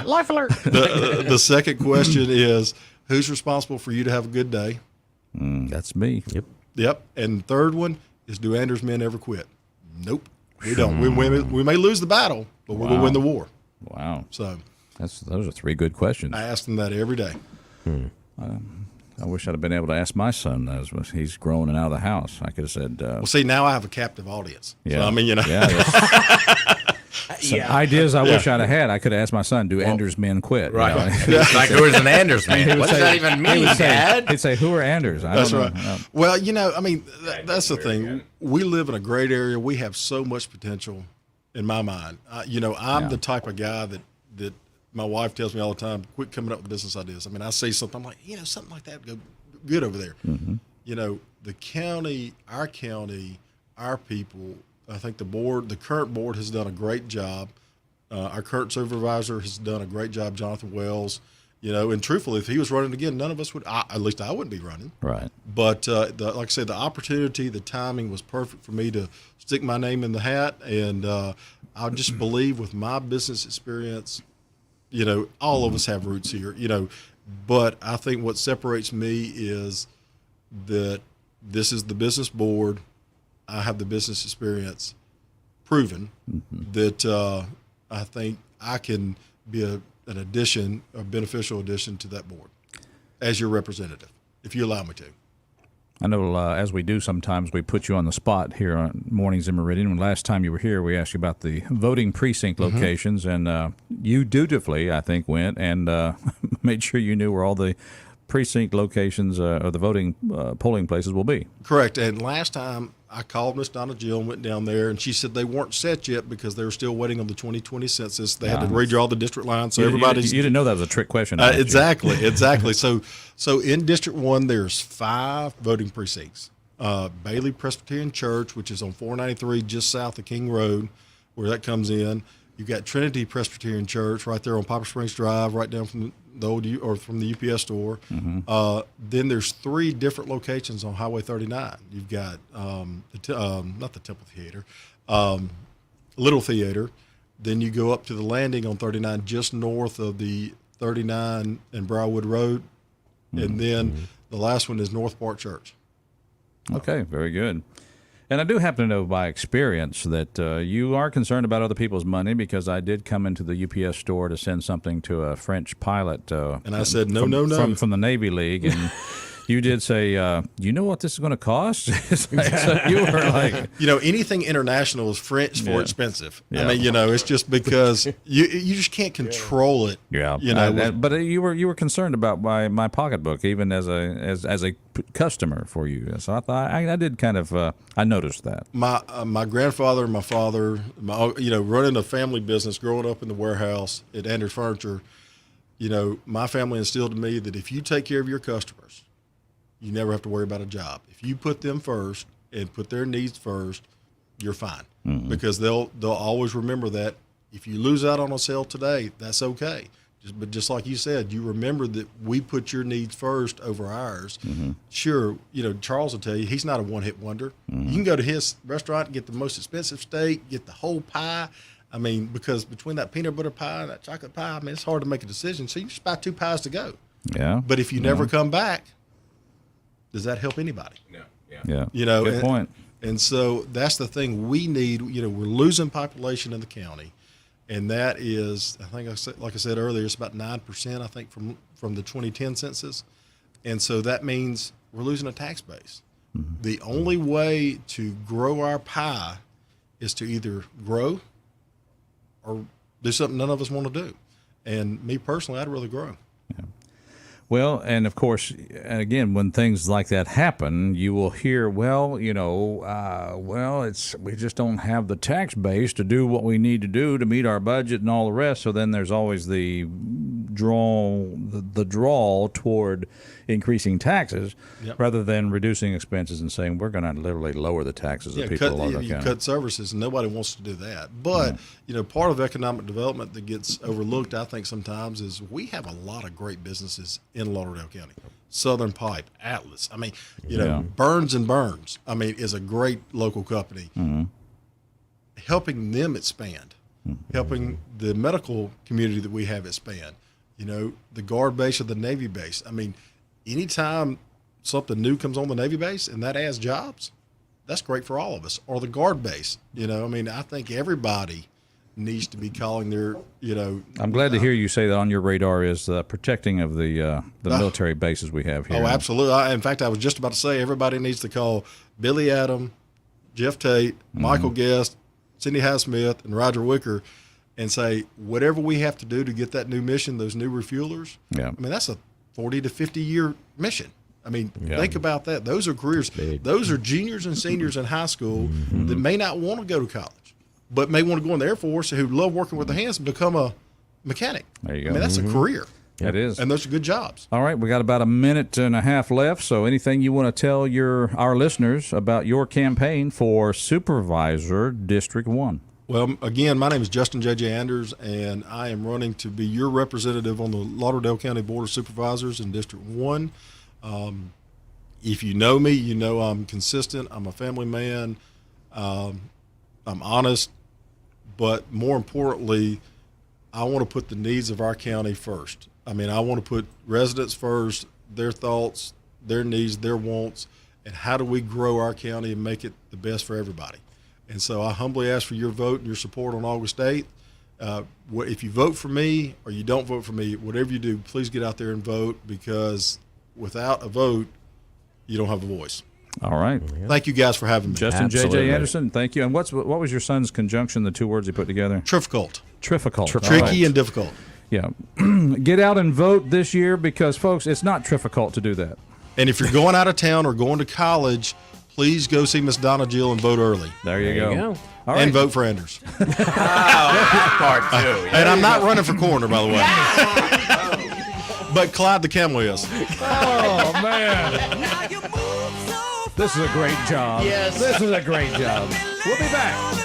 Life alert. The second question is, who's responsible for you to have a good day? That's me. Yep. And the third one is, do Anders men ever quit? Nope. We don't. We may lose the battle, but we're going to win the war. Wow. So those are 3 good questions. I ask them that every day. I wish I'd have been able to ask my son those. He's grown and out of the house. I could have said. Well, see, now I have a captive audience. Yeah. So, I mean, ideas I wish I'd have had. I could have asked my son, "Do Anders men quit?" Right. Like there was an Anders man. What does that even mean, Dad? He'd say, "Who are Anders?" That's right. Well, I mean, that's the thing. We live in a great area. We have so much potential, in my mind. I'm the type of guy that my wife tells me all the time, quit coming up with business ideas. I mean, I see something, I'm like, something like that would go good over there. The county, our people, I think the current board has done a great job. Our current supervisor has done a great job, Jonathan Wells. And truthfully, if he was running again, none of us would, at least I wouldn't be running. Right. But like I said, the opportunity, the timing was perfect for me to stick my name in the hat. And I just believe with my business experience, all of us have roots here, but I think what separates me is that this is the business board. I have the business experience proven that I think I can be an addition, a beneficial addition to that board as your representative, if you allow me to. I know as we do sometimes, we put you on the spot here on Mornings in Meridian. When last time you were here, we asked you about the voting precinct locations, and you dutifully, I think, went and made sure you knew where all the precinct locations or the voting polling places will be. Correct. And last time I called Miss Donna Jill and went down there, and she said they weren't set yet because they were still waiting on the 2020 census. They had to redraw the district lines, so everybody's. You didn't know that was a trick question. Exactly. So in District 1, there's 5 voting precincts. Bailey Presbyterian Church, which is on 493 just south of King Road, where that comes in. You've got Trinity Presbyterian Church right there on Poplar Springs Drive, right down from the old from the UPS store. Then there's 3 different locations on Highway 39. You've got not the Temple Theater, Little Theater. Then you go up to the landing on 39, just north of the 39 and Briarwood Road, and then the last one is North Park Church. Okay, very good. And I do happen to know by experience that you are concerned about other people's money, because I did come into the UPS store to send something to a French pilot. And I said, no. From the Navy League. And you did say, you know what this is going to cost? So you were like... anything international is French for expensive. Yeah. I mean, it's just because you just can't control it. Yeah. But you were concerned about my pocketbook, even as a customer for you. So I thought I did kind of I noticed that. My grandfather and my father, running a family business, growing up in the warehouse at Anders Furniture, my family instilled in me that if you take care of your customers, you never have to worry about a job. If you put them first and put their needs first, you're fine, because they'll always remember that. If you lose out on a sale today, that's okay. But just like you said, you remember that we put your needs first over ours. Sure, Charles will tell you he's not a one-hit wonder. You can go to his restaurant and get the most expensive steak, get the whole pie. I mean, because between that peanut butter pie and that chocolate pie, I mean, it's hard to make a decision. So you just buy 2 pies to go. Yeah. But if you never come back, does that help anybody? No. Yeah. Good point. And so that's the thing we need. We're losing population in the county, and that is, I think, like I said earlier, it's about 9%, I think, from the 2010 census. And so that means we're losing a tax base. The only way to grow our pie is to either grow or do something none of us want to do. And me personally, I'd rather grow. Well, and of course, again, when things like that happen, you will hear, we just don't have the tax base to do what we need to do to meet our budget and all the rest. So then there's always the draw toward increasing taxes rather than reducing expenses and saying we're going to literally lower the taxes of people all over the county. Cut services, and nobody wants to do that. But part of economic development that gets overlooked, I think, sometimes is we have a lot of great businesses in Lauderdale County. Southern Pipe, Atlas. I mean, Burns and Burns. I mean, is a great local company. Helping them expand, helping the medical community that we have expand. The Guard base or the Navy base. I mean, anytime something new comes on the Navy base and that adds jobs, that's great for all of us. Or the Guard base. I think everybody needs to be calling their, I'm glad to hear you say that on your radar is protecting of the military bases we have here. Oh, absolutely. In fact, I was just about to say everybody needs to call Billy Adam, Jeff Tate, Michael Guest, Cindy Highsmith, and Roger Wicker and say, whatever we have to do to get that new mission, those new refuelers, I mean, that's a 40 to 50-year mission. I mean, think about that. Those are careers. Those are juniors and seniors in high school that may not want to go to college, but may want to go in the Air Force, who love working with their hands and become a mechanic. There you go. I mean, that's a career. It is. And those are good jobs. All right, we got about a minute and a half left, so anything you want to tell our listeners about your campaign for Supervisor District 1? Well, again, my name is Justin J.J. Anders, and I am running to be your representative on the Lauderdale County Board of Supervisors in District 1. If you know me, you know I'm consistent. I'm a family man. I'm honest. But more importantly, I want to put the needs of our county first. I mean, I want to put residents first, their thoughts, their needs, their wants, and how do we grow our county and make it the best for everybody. And so I humbly ask for your vote and your support on August 8th. If you vote for me or you don't vote for me, whatever you do, please get out there and vote, because without a vote, you don't have a voice. All right. Thank you guys for having me. Justin J.J. Anderson, thank you. And what was your son's conjunction, the 2 words he put together? Difficult. Tricky and difficult. Yeah. Get out and vote this year, because, folks, it's not difficult to do that. And if you're going out of town or going to college, please go see Miss Donna Jill and vote early. There you go. All right. And vote for Anders. Part 2. And I'm not running for coroner, by the way. But Clyde the Camel is. Oh, man. This is a great job. Yes. This is a great job. We'll be back.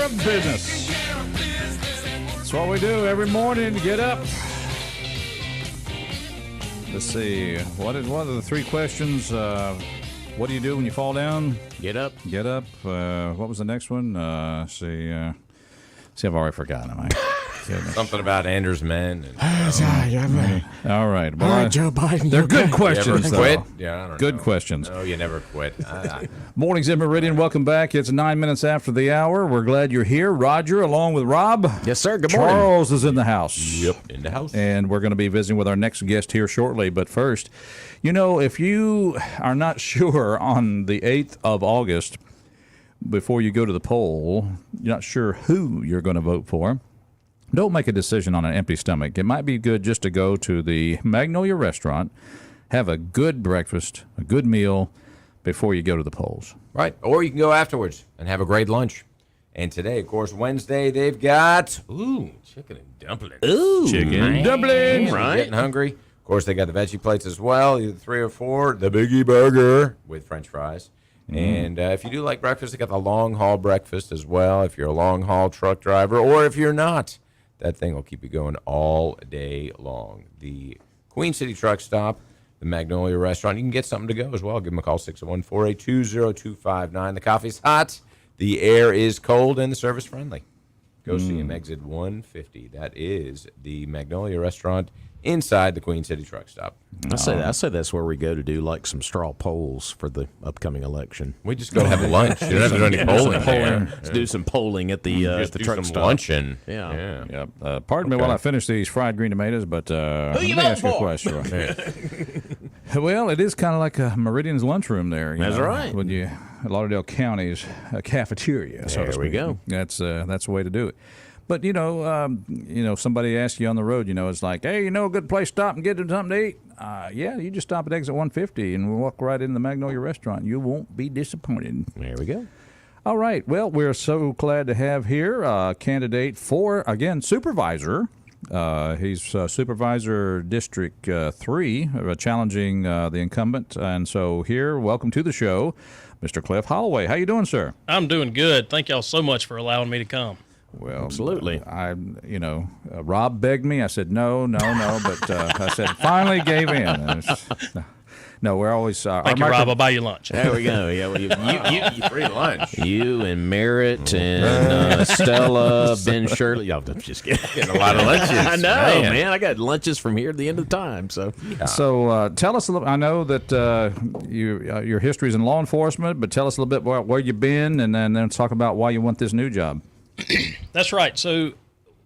of business. That's what we do every morning. Get up. Let's see. What are the three questions? What do you do when you fall down? Get up. Get up. What was the next one? See, I've already forgotten them. Something about Anders' men. All right. Well, Joe Biden. they're good You ever questions, though. quit? Yeah, I don't Good know. questions. No, you never quit. Mornings in Meridian. Welcome back. It's 9 minutes after the hour. We're glad you're here. Roger, along with Rob. Yes, sir. Good morning. Charles is in the house. Yep, in the house. And we're going to be visiting with our next guest here shortly. But first, if you are not sure on the 8th of August, before you go to the poll, you're not sure who you're going to vote for, don't make a decision on an empty stomach. It might be good just to go to the Magnolia restaurant, have a good breakfast, a good meal before you go to the polls. Right. Or you can go afterwards and have a great lunch. And today, of course, Wednesday, they've got, chicken and dumplings. Ooh. Chicken dumplings. Right. Getting hungry. Of course, they got the veggie plates as well, either 3 or 4. The Biggie Burger with French fries. And if you do like breakfast, they got the long haul breakfast as well. If you're a long haul truck driver, or if you're not, that thing will keep you going all day long. The Queen City Truck Stop, the Magnolia Restaurant. You can get something to go as well. Give them a call, 601-482-0259. The coffee's hot, the air is cold, and the service friendly. Go see them, exit 150. That is the Magnolia Restaurant inside the Queen City Truck Stop. I say that's where we go to do like some straw polls for the upcoming election. We just go to have lunch. You don't have to do any polling there. Let's do some polling at the truck some stop. luncheon. Yeah. Yep. Pardon me while I finish these fried green tomatoes, but let me ask you a question. Well, it is kind of like a Meridian's lunchroom there. That's right. When you Lauderdale County's cafeteria. So to There we speak. go. That's the way to do it. But somebody asks you on the road, it's like, hey, a good place to stop and get something to eat. Yeah, you just stop at exit 150 and walk right into the Magnolia Restaurant. You won't be disappointed. There we go. All right. Well, we're so glad to have here a candidate for, again, Supervisor. He's Supervisor District 3, challenging the incumbent. And so here, welcome to the show, Mr. Cliff Holloway. How you doing, sir? I'm doing good. Thank y'all so much for allowing me to come. Well, Absolutely. Rob begged me. I said, no, but I said, finally gave in. No, we're always... Thank you, Rob. I'll buy you lunch. There we go. Yeah, well, you Free lunch. You and Merritt and Stella, Ben Shirley. Y'all, I'm just kidding. Getting a lot of lunches. I know, man. I got lunches from here to the end of the time. So, So tell us a little... I know that your history is in law enforcement, but tell us a little bit about where you've been, and then talk about why you want this new job. That's right. So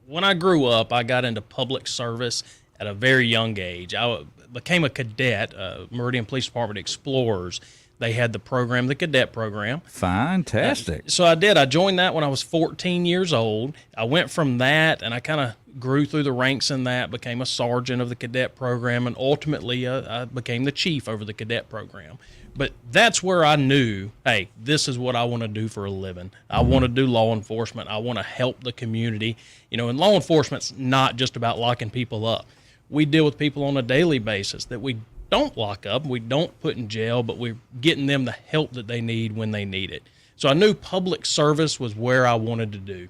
when I grew up, I got into public service at a very young age. I became a cadet, Meridian Police Department Explorers. They had the program, the cadet program. Fantastic. So I did. I joined that when I was 14 years old. I went from that, and I kind of grew through the ranks in that, became a sergeant of the cadet program, and ultimately I became the chief over the cadet program. But that's where I knew, hey, this is what I want to do for a living. I want to do law enforcement. I want to help the community. And law enforcement's not just about locking people up. We deal with people on a daily basis that we don't lock up, we don't put in jail, but we're getting them the help that they need when they need it. So I knew public service was where I wanted to do.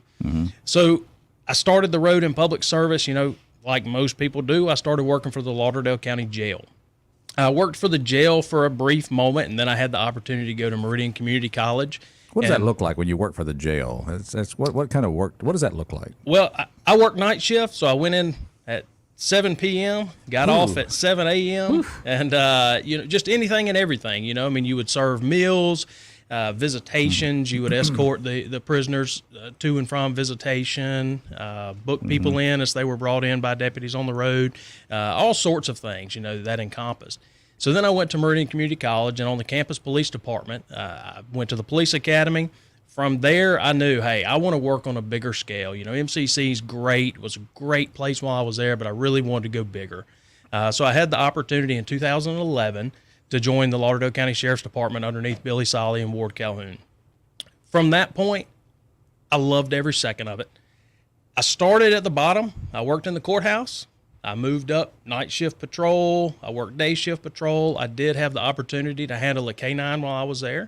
So I started the road in public service, like most people do. I started working for the Lauderdale County Jail. I worked for the jail for a brief moment, and then I had the opportunity to go to Meridian Community College. What does that look like when you work for the jail? What kind of work? What does that look like? Well, I work night shift, so I went in at 7 p.m., got off at 7 a.m., and, just anything and everything. You would serve meals, visitations. You would escort the prisoners to and from visitation, book people in as they were brought in by deputies on the road, all sorts of things, that encompassed. So then I went to Meridian Community College, and on the campus police department, I went to the police academy. From there, I knew, hey, I want to work on a bigger scale. MCC's great. It was a great place while I was there, but I really wanted to go bigger. So I had the opportunity in 2011 to join the Lauderdale County Sheriff's Department underneath Billy Solly and Ward Calhoun. From that point, I loved every second of it. I started at the bottom. I worked in the courthouse. I moved up night shift patrol. I worked day shift patrol. I did have the opportunity to handle a K-9 while I was there.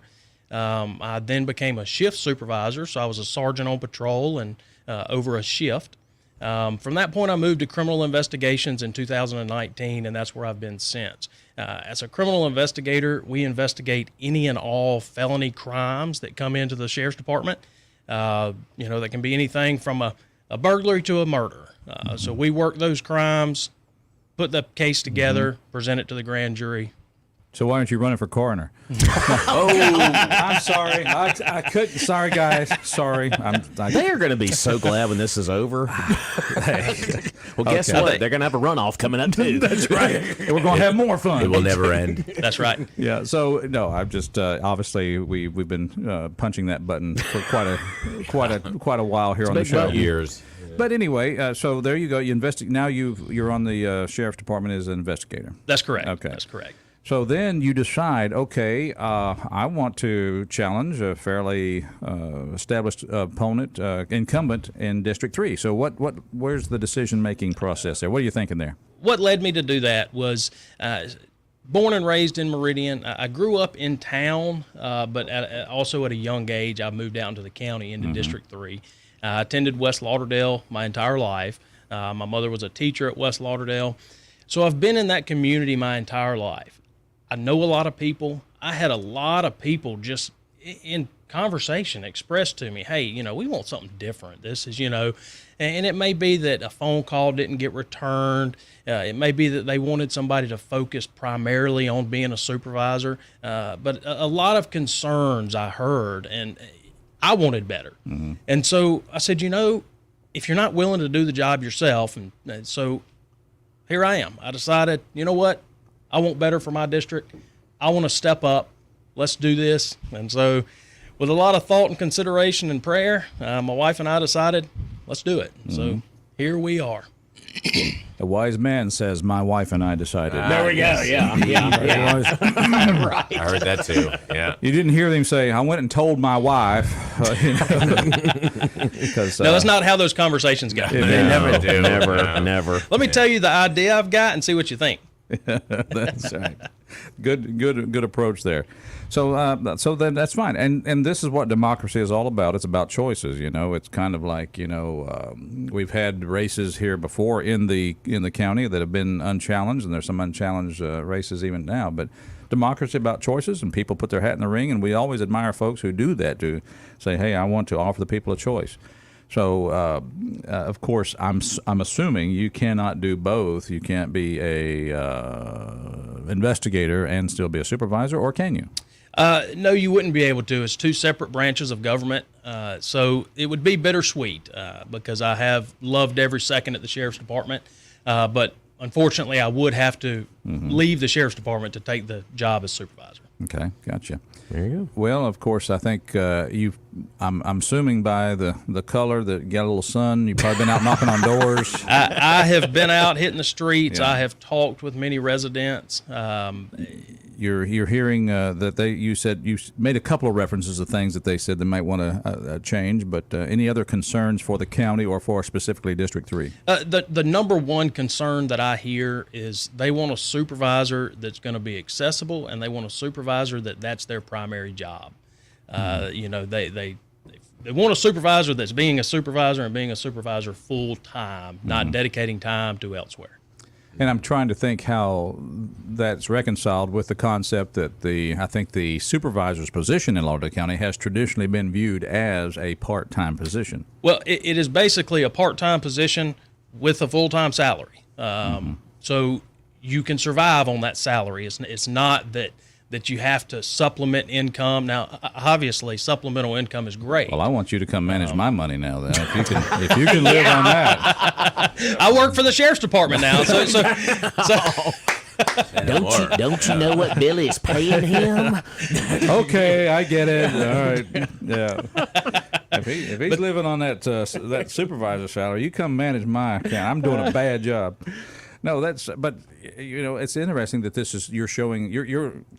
I then became a shift supervisor, so I was a sergeant on patrol and over a shift. From that point, I moved to criminal investigations in 2019, and that's where I've been since. As a criminal investigator, we investigate any and all felony crimes that come into the sheriff's department. That can be anything from a burglary to a murder. So we work those crimes, put the case together, present it to the grand jury. So why aren't you running for coroner? I'm sorry. I couldn't. Sorry, guys. Sorry. They are going to be so glad when this is over. Well, guess what? They're going to have a runoff coming up, too. That's right. We're going to have more fun. It will never end. That's right. Yeah. So no, I've just obviously we've been punching that button for quite a while here on the show. Years. But anyway, so there you go. You now you're on the sheriff's department as an investigator. That's correct. Okay. That's correct. So then you decide, okay, I want to challenge a fairly established opponent, incumbent in District 3. So where's the decision-making process there? What are you thinking there? What led me to do that was born and raised in Meridian. I grew up in town, but also at a young age, I moved out into the county, into District 3. I attended West Lauderdale my entire life. My mother was a teacher at West Lauderdale. So I've been in that community my entire life. I know a lot of people. I had a lot of people just in conversation express to me, hey, we want something different. This is, and it may be that a phone call didn't get returned. It may be that they wanted somebody to focus primarily on being a supervisor. But a lot of concerns I heard, and I wanted better. And so I said, if you're not willing to do the job yourself, and so here I am. I decided, you know what? I want better for my district. I want to step up. Let's do this. And so with a lot of thought and consideration and prayer, my wife and I decided, let's do it. So here we are. A wise man says, my wife and I decided. There we go. Yeah. Right. I heard that too. Yeah. You didn't hear them say, I went and told my wife. Because, no, that's not how those conversations go. They never do. Never. Let me tell you the idea I've got and see what you think. That's right. Good approach there. So then that's fine. And this is what democracy is all about. It's about choices. It's kind of like we've had races here before in the county that have been unchallenged, and there's some unchallenged races even now. But democracy about choices, and people put their hat in the ring, and we always admire folks who do that, to say, hey, I want to offer the people a choice. So, of course, I'm assuming you cannot do both. You can't be a investigator and still be a supervisor, or can you? No, you wouldn't be able to. It's two separate branches of government. So it would be bittersweet because I have loved every second at the sheriff's department. But unfortunately, I would have to leave the sheriff's department to take the job as supervisor. Okay, gotcha. There you go. Well, of course, I think I'm assuming by the color that you got a little sun. You've probably been out knocking on doors. I have been out hitting the streets. Yeah. I have talked with many residents. You're hearing that you said you made a couple of references to things that they said they might want to change, but any other concerns for the county or for specifically District 3? The number one concern that I hear is they want a supervisor that's going to be accessible, and they want a supervisor that's their primary job. They want a supervisor that's being a supervisor and being a supervisor full time, not dedicating time to elsewhere. And I'm trying to think how that's reconciled with the concept that I think the supervisor's position in Lauderdale County has traditionally been viewed as a part-time position. Well, it is basically a part-time position with a full-time salary. So you can survive on that salary. It's not that you have to supplement income. Now, obviously, supplemental income is great. Well, I want you to come manage my money now, then. If you can live on that. I work for the sheriff's department now, so Don't you know what Billy is paying him? Okay, I get it. All right, yeah. If he's living on that supervisor salary, you come manage my account. I'm doing a bad job. No, but it's interesting that this is you're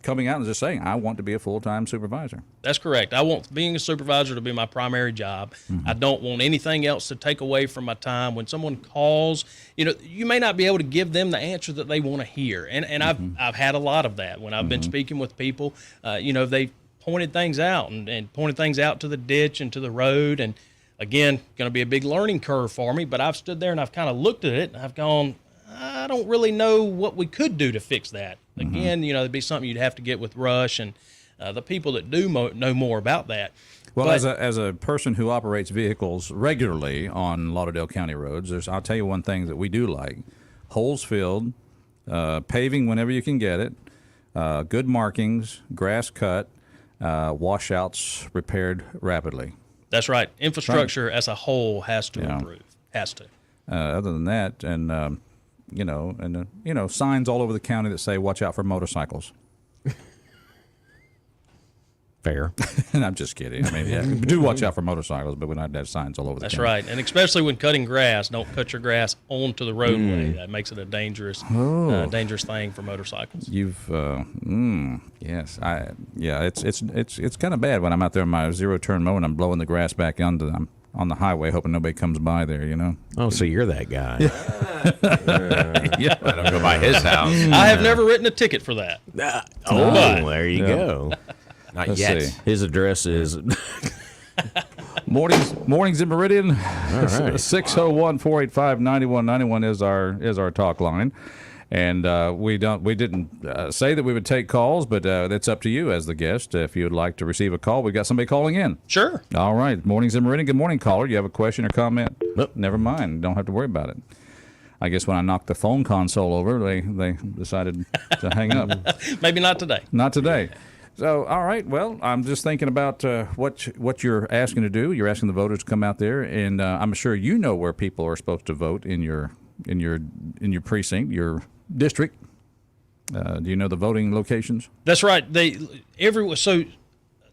coming out and just saying, I want to be a full-time supervisor. That's correct. I want being a supervisor to be my primary job. I don't want anything else to take away from my time. When someone calls, you may not be able to give them the answer that they want to hear. And I've had a lot of that when I've been speaking with people. They pointed things out and pointed things out to the ditch and to the road. And again, going to be a big learning curve for me, but I've stood there and I've kind of looked at it and I've gone, I don't really know what we could do to fix that. Again, it'd be something you'd have to get with Rush and the people that do know more about that. Well, but, as a person who operates vehicles regularly on Lauderdale County roads, I'll tell you one thing that we do like: holes filled, paving whenever you can get it, good markings, grass cut, washouts repaired rapidly. That's right. Infrastructure as a whole has to improve. Has to. Other than that, and signs all over the county that say "Watch out for motorcycles." Fair. And I'm just kidding. I mean, do watch out for motorcycles, but we don't have signs all over the That's county. right. And especially when cutting grass, don't cut your grass onto the roadway. That makes it a dangerous thing for motorcycles. Yes, it's kind of bad when I'm out there in my zero-turn mower and I'm blowing the grass back on the highway, hoping nobody comes by there. Oh, so you're that guy. Yeah. I don't go by his house. I have never written a ticket for that. There you go. Not Let's yet. see. His address is Mornings in Meridian. right. 601-485-9191 is our talk line. And we didn't say that we would take calls, but that's up to you as the guest. If you would like to receive a call, we've got somebody calling in. Sure. All right. Mornings in Meridian. Good morning, caller. You have a question or comment? Nope. Never mind. Don't have to worry about it. I guess when I knocked the phone console over, they decided to hang up. Maybe not today. Not today. So, all right. Well, I'm just thinking about what you're asking to do. You're asking the voters to come out there, and I'm sure you know where people are supposed to vote in your precinct, your district. Do you know the voting locations? That's right. So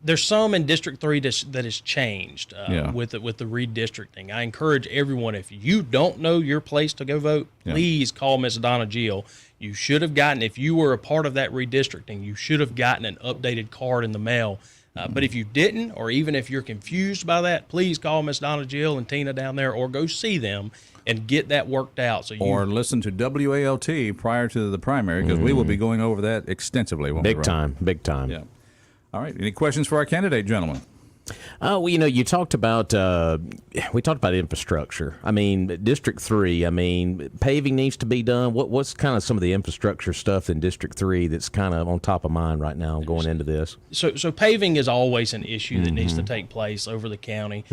there's some in District 3 that has changed with the redistricting. I encourage everyone, if you don't know your place to go vote, please call Miss Donna Gill. You should have gotten, if you were a part of that redistricting, you should have gotten an updated card in the mail. But if you didn't, or even if you're confused by that, please call Miss Donna Gill and Tina down there, or go see them and get that worked out. Or listen to WALT prior to the primary, because we will be going over that extensively. big time. Yeah. All right. Any questions for our candidate, gentlemen? Well, you talked about infrastructure. I mean, District 3. I mean, paving needs to be done. What's kind of some of the infrastructure stuff in District 3 that's kind of on top of mind right now going into this? So paving is always an issue that needs to take place over the county.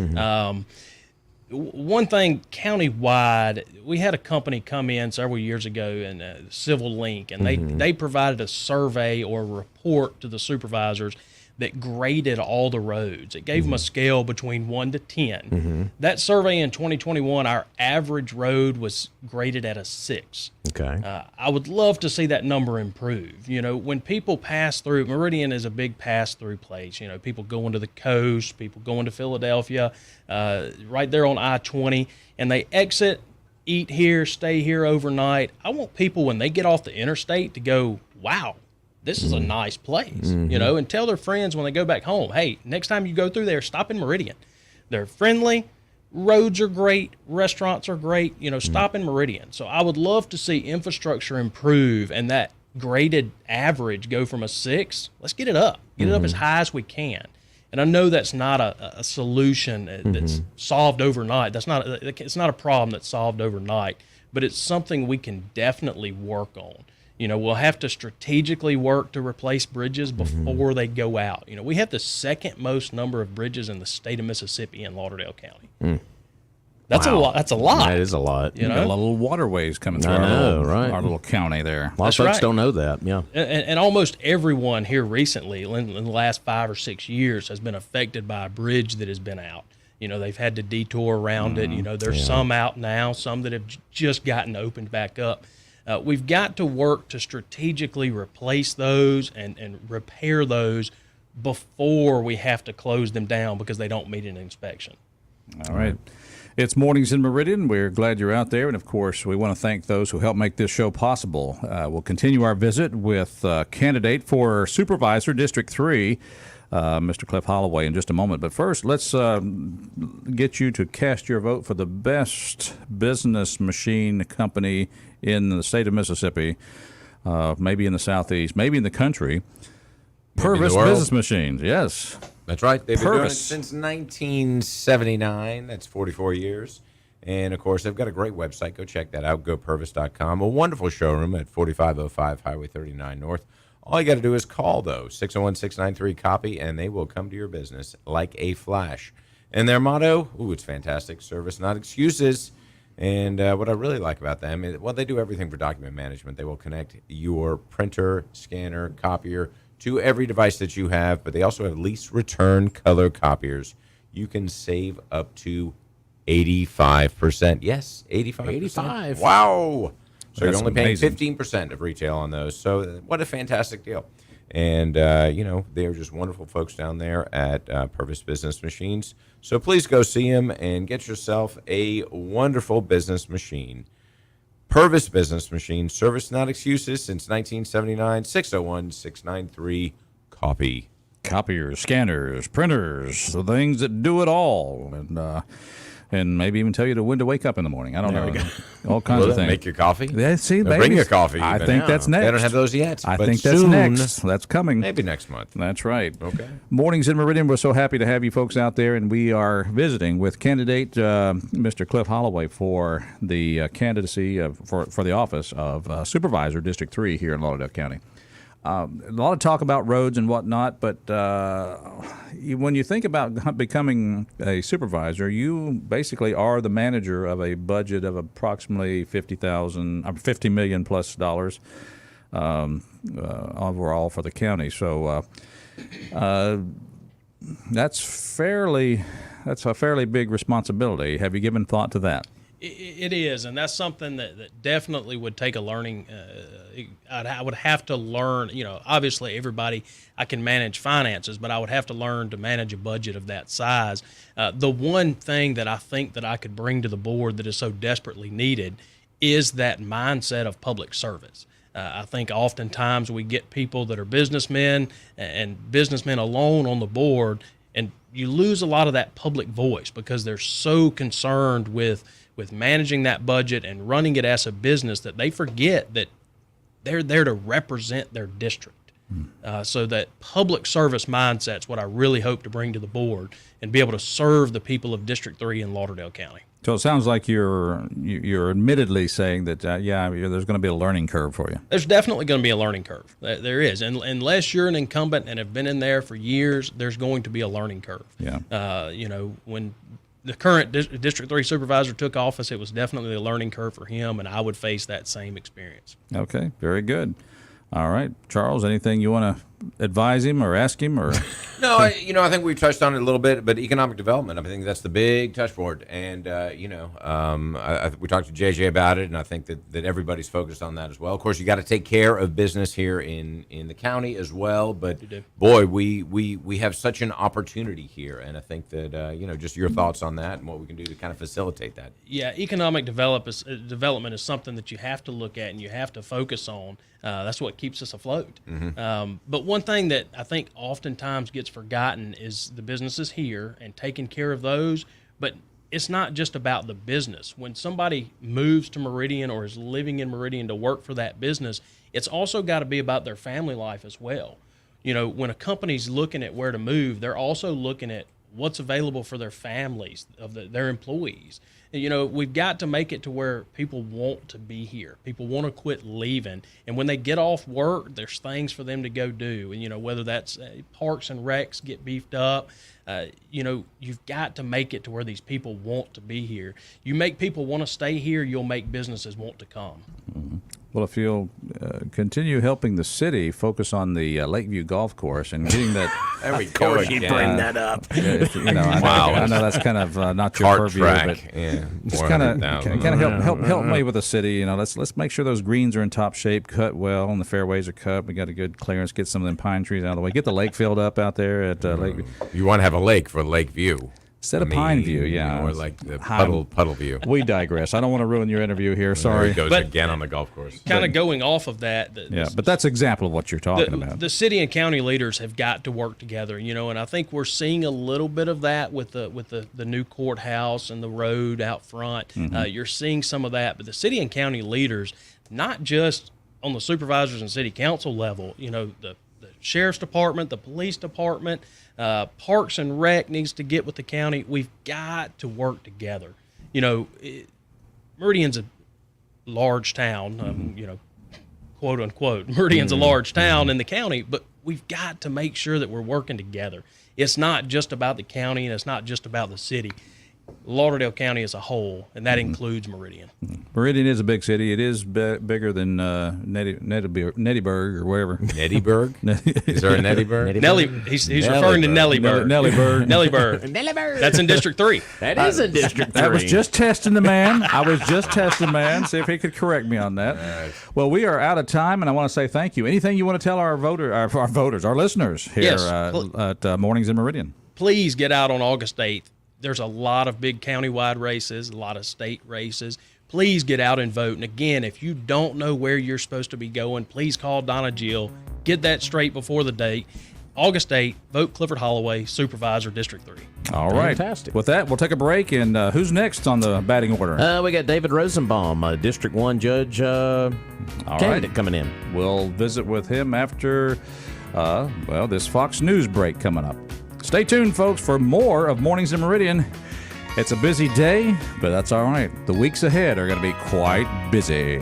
One thing countywide, we had a company come in several years ago, and Civil Link, and they provided a survey or a report to the supervisors that graded all the roads. It gave them a scale between 1 to 10. That survey in 2021, our average road was graded at a 6. Okay. I would love to see that number improve. When people pass through, Meridian is a big pass-through place. People going to the coast, people going to Philadelphia, right there on I-20, and they exit, eat here, stay here overnight. I want people, when they get off the interstate, to go, wow, this is a nice place, and tell their friends when they go back home, hey, next time you go through there, stop in Meridian. They're friendly, roads are great, restaurants are great, stop in Meridian. So I would love to see infrastructure improve and that graded average go from a 6. Let's get it up. Get it up as high as we can. And I know that's not a solution that's solved overnight. It's not a problem that's solved overnight, but it's something we can definitely work on. We'll have to strategically work to replace bridges before they go out. We have the second most number of bridges in the state of Mississippi in Lauderdale County. That's a lot. That's a lot. That is a lot. Got a lot of little waterways coming through our little county there. A lot of folks don't know that. Yeah. And almost everyone here recently, in the last 5 or 6 years, has been affected by a bridge that has been out. They've had to detour around it. There's some out now, some that have just gotten opened back up. We've got to work to strategically replace those and repair those before we have to close them down because they don't meet an inspection. All right. It's Mornings in Meridian. We're glad you're out there. And, of course, we want to thank those who helped make this show possible. We'll continue our visit with candidate for Supervisor, District 3, Mr. Cliff Holloway, in just a moment. But first, let's get you to cast your vote for the best business machine company in the state of Mississippi, maybe in the Southeast, maybe in the country. Purvis world. Business Machines, yes. That's right. They've been doing it Purvis. since 1979. That's 44 years. And, of course, they've got a great website. Go check that out, gopurvis.com. A wonderful showroom at 4505 Highway 39 North. All you got to do is call, though, 601-693-COPY, and they will come to your business like a flash. And their motto, it's fantastic, service, not excuses. And what I really like about them is, well, they do everything for document management. They will connect your printer, scanner, copier to every device that you have, but they also have lease return color copiers. You can save up to 85%. Yes, 85%. 85. Wow. So That's you're only paying amazing. 15% of retail on those. So what a fantastic deal. And, they're just wonderful folks down there at Purvis Business Machines. So please go see them and get yourself a wonderful business machine. Purvis Business Machines, service not excuses since 1979, 601-693-COPY. Copiers, scanners, printers, the things that do it all, and maybe even tell you when to wake up in the morning. I don't know. All kinds Will of they things. make your coffee? Yeah, see, They'll bring babies. your coffee. I even. think that's next. They don't have those yet. I but think that's soon, next. That's coming. Maybe next month. That's right. Okay. Mornings in Meridian. We're so happy to have you folks out there, and we are visiting with candidate Mr. Cliff Holloway for the candidacy for the office of Supervisor, District 3 here in Lauderdale County. A lot of talk about roads and whatnot, but when you think about becoming a supervisor, you basically are the manager of a budget of approximately $50 million plus dollars overall for the county. So that's a fairly big responsibility. Have you given thought to that? It is, and that's something that definitely would take a learning. I would have to learn. Obviously, I can manage finances, but I would have to learn to manage a budget of that size. The one thing that I think that I could bring to the board that is so desperately needed is that mindset of public service. I think oftentimes we get people that are businessmen and businessmen alone on the board, and you lose a lot of that public voice because they're so concerned with managing that budget and running it as a business that they forget that they're there to represent their district. So that public service mindset's what I really hope to bring to the board and be able to serve the people of District 3 in Lauderdale County. So it sounds like you're admittedly saying that, there's going to be a learning curve for you. There's definitely going to be a learning curve. There is. And unless you're an incumbent and have been in there for years, there's going to be a learning curve. Yeah. When the current District 3 supervisor took office, it was definitely a learning curve for him, and I would face that same experience. Okay, very good. All right, Charles, anything you want to advise him or ask him or? No, I think we touched on it a little bit, but economic development, I think that's the big touchboard. And, we talked to JJ about it, and I think that everybody's focused on that as well. Of course, you got to take care of business here in the county as well. But, boy, we have such an opportunity here. And I think that, just your thoughts on that and what we can do to kind of facilitate that. Yeah, economic development is something that you have to look at and you have to focus on. That's what keeps us afloat. But one thing that I think oftentimes gets forgotten is the businesses here and taking care of those. But it's not just about the business. When somebody moves to Meridian or is living in Meridian to work for that business, it's also got to be about their family life as well. When a company's looking at where to move, they're also looking at what's available for their families, their employees. We've got to make it to where people want to be here. People want to quit leaving. And when they get off work, there's things for them to go do. And, whether that's parks and recs get beefed up, you've got to make it to where these people want to be here. You make people want to stay here, you'll make businesses want to come. Mm-hmm. Well, if you'll continue helping the city focus on the Lakeview Golf Course and getting that. There we go. Of course You bring that up. I know that's kind of not your Cart purview, track. but Yeah, just kind of help me with the city. Let's make sure those greens are in top shape, cut well, and the fairways are cut. We got a good clearance. Get some of them pine trees out of the way. Get the lake filled up out there at Lakeview. You want to have a lake for Lakeview. Instead of Pine View, yeah. Or like the puddle view. We digress. I don't want to ruin your interview here. Sorry. There it goes again on the golf course. Kind of going off of that. But that's an example of what you're talking about. The city and county leaders have got to work together, and I think we're seeing a little bit of that with the new courthouse and the road out front. Mm-hmm. You're seeing some of that, but the city and county leaders, not just on the supervisors and city council level, the the sheriff's department, the police department, Parks and Rec needs to get with the county. We've got to work together. Meridian's a large town, quote unquote. Meridian's a large town in the county, but we've got to make sure that we're working together. It's not just about the county, and it's not just about the city. Lauderdale County as a whole, and that includes Meridian. Meridian is a big city. It is bigger than Nettyburg or wherever. Nettyburg? Is there a Nettyburg? Nelly, he's referring to Nellyburg. Nellyburg. Nellyburg. That's in District 3. That is in District 3. I was just testing the man. See if he could correct me on that. Well, we are out of time, and I want to say thank you. Anything you want to tell our listeners here Yes. at Mornings in Meridian? Please get out on August 8th. There's a lot of big countywide races, a lot of state races. Please get out and vote. And again, if you don't know where you're supposed to be going, please call Donna Jill. Get that straight before the date. August 8th, vote Clifford Holloway, Supervisor, District 3. All right. Fantastic. With that, we'll take a break. And who's next on the batting order? We got David Rosenbaum, District 1 judge candidate coming in. We'll visit with him after, this Fox News break coming up. Stay tuned, folks, for more of Mornings in Meridian. It's a busy day, but that's all right. The weeks ahead are going to be quite busy.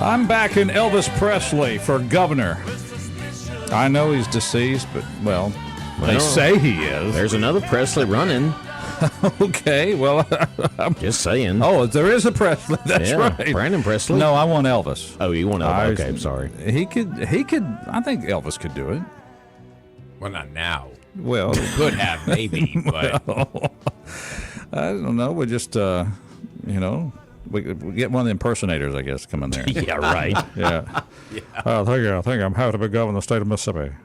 I'm backing Elvis Presley for governor. I know he's deceased, but, well, they say he is. There's another Presley running. Okay, well, I'm Just saying. Oh, there is a Presley. That's yeah, right. Brandon Presley. No, I want Elvis. Oh, you want Elvis? Okay, I'm sorry. He could. I think Elvis could do it. Well, not now. Well, Could have, maybe, but I don't know. We just, we get one of the impersonators, I guess, come in there. Yeah, right. Yeah. I think I'm happy to be governor of the state of Mississippi.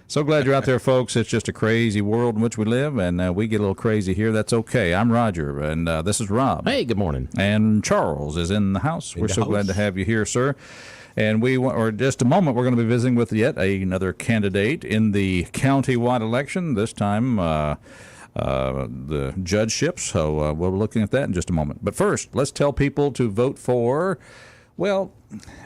So glad you're out there, folks. It's just a crazy world in which we live, and we get a little crazy here. That's okay. I'm Roger, and this is Rob. Hey, good morning. And Charles is in the house. We're so glad to have you here, sir. And just a moment, we're going to be visiting with yet another candidate in the county-wide election, this time the judgeship. So we'll be looking at that in just a moment. But first, let's tell people to vote for, well,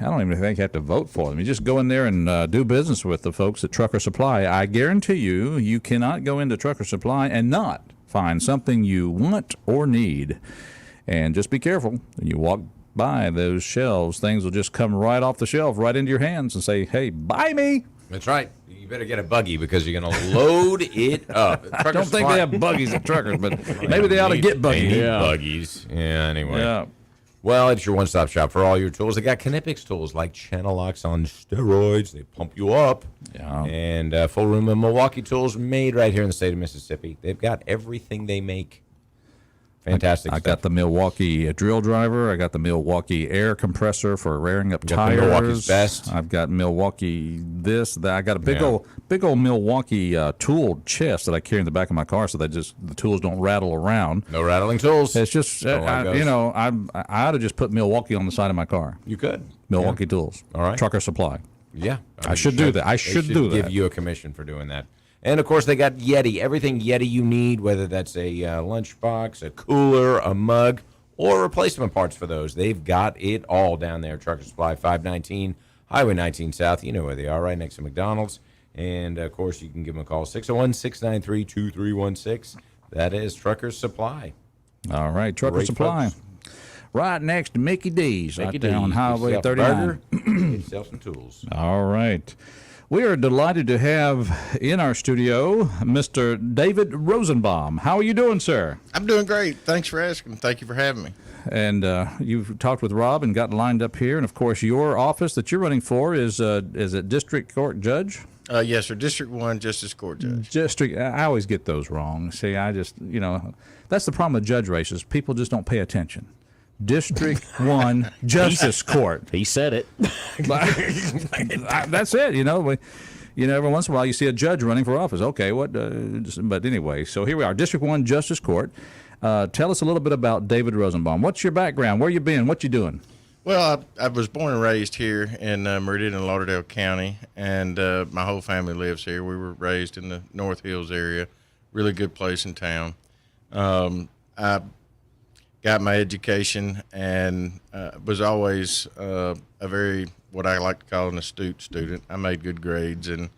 I don't even think you have to vote for them. You just go in there and do business with the folks at Trucker Supply. I guarantee you cannot go into Trucker Supply and not find something you want or need. And just be careful. When you walk by those shelves, things will just come right off the shelf, right into your hands and say, hey, buy me. that's right. You better get a buggy because you're going to load it up. I don't think they have buggies at Truckers, but maybe they ought to get buggies. Buggies. Yeah, anyway. Yeah. Well, it's your one-stop shop for all your tools. They got Kinetics tools like channel locks on steroids. They pump you up. Yeah. And full room of Milwaukee tools made right here in the state of Mississippi. They've got everything they make. Fantastic I stuff. got the Milwaukee drill driver. I got the Milwaukee air compressor for airing up got the tires. Milwaukee's best. I've got Milwaukee this, that. I got a big old Milwaukee tool chest that I carry in the back of my car so that the tools don't rattle around. No rattling tools. It's just, I ought to just put Milwaukee on the side of my car. You could. Milwaukee tools. All right. Trucker Supply. Yeah. I should do that. I should do that. Give you a commission for doing that. And, of course, they got Yeti. Everything Yeti you need, whether that's a lunchbox, a cooler, a mug, or replacement parts for those. They've got it all down there. Trucker Supply, 519 Highway 19 South. You know where they are, right next to McDonald's. And, of course, you can give them a call, 601-693-2316. That is Trucker Supply. All right, Trucker Great Supply. folks. Right next to Mickey D's, Mickey right there on D's. Highway Get yourself a 39. burger, get yourself some tools. All right. We are delighted to have in our studio Mr. David Rosenbaum. How are you doing, sir? I'm doing great. Thanks for asking. Thank you for having me. And you've talked with Rob and got lined up here. And, of course, your office that you're running for is it District Court Judge? Yes, sir. District 1 Justice Court Judge. District. I always get those wrong. See, I just, that's the problem with judge races. People just don't pay attention. District 1 Justice Court. He said it. That's it. Every once in a while you see a judge running for office. Okay, what? But anyway, so here we are, District 1 Justice Court. Tell us a little bit about David Rosenbaum. What's your background? Where you been? What you doing? Well, I was born and raised here in Meridian and Lauderdale County, and my whole family lives here. We were raised in the North Hills area, really good place in town. I got my education and was always a very, what I like to call an astute student. I made good grades, and,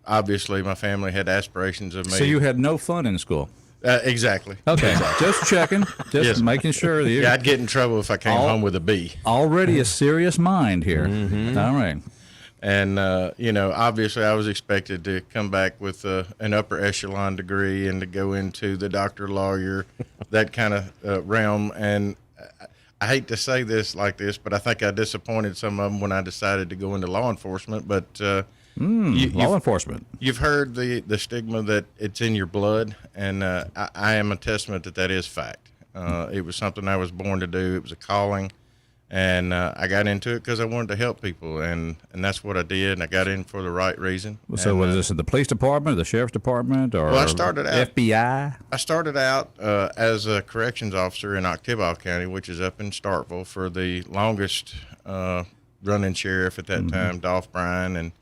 obviously my family had aspirations of me. So you had no fun in school? Exactly. Okay, just checking, just Yes. making sure that you're Yeah, I'd get in trouble if I came home with a B. already a serious mind here. All right. And, obviously I was expected to come back with an upper echelon degree and to go into the doctor, lawyer, that kind of realm. And I hate to say this like this, but I think I disappointed some of them when I decided to go into law enforcement. But Law enforcement. you've heard the stigma that it's in your blood, and I am a testament that is fact. It was something I was born to do. It was a calling. And I got into it because I wanted to help people, and that's what I did. And I got in for the right reason. So was this in the police department, the sheriff's department, or Well, I started out- FBI? I started out as a corrections officer in Oktibbeha County, which is up in Starkville, for the longest running sheriff at that time, Dolph Bryan, and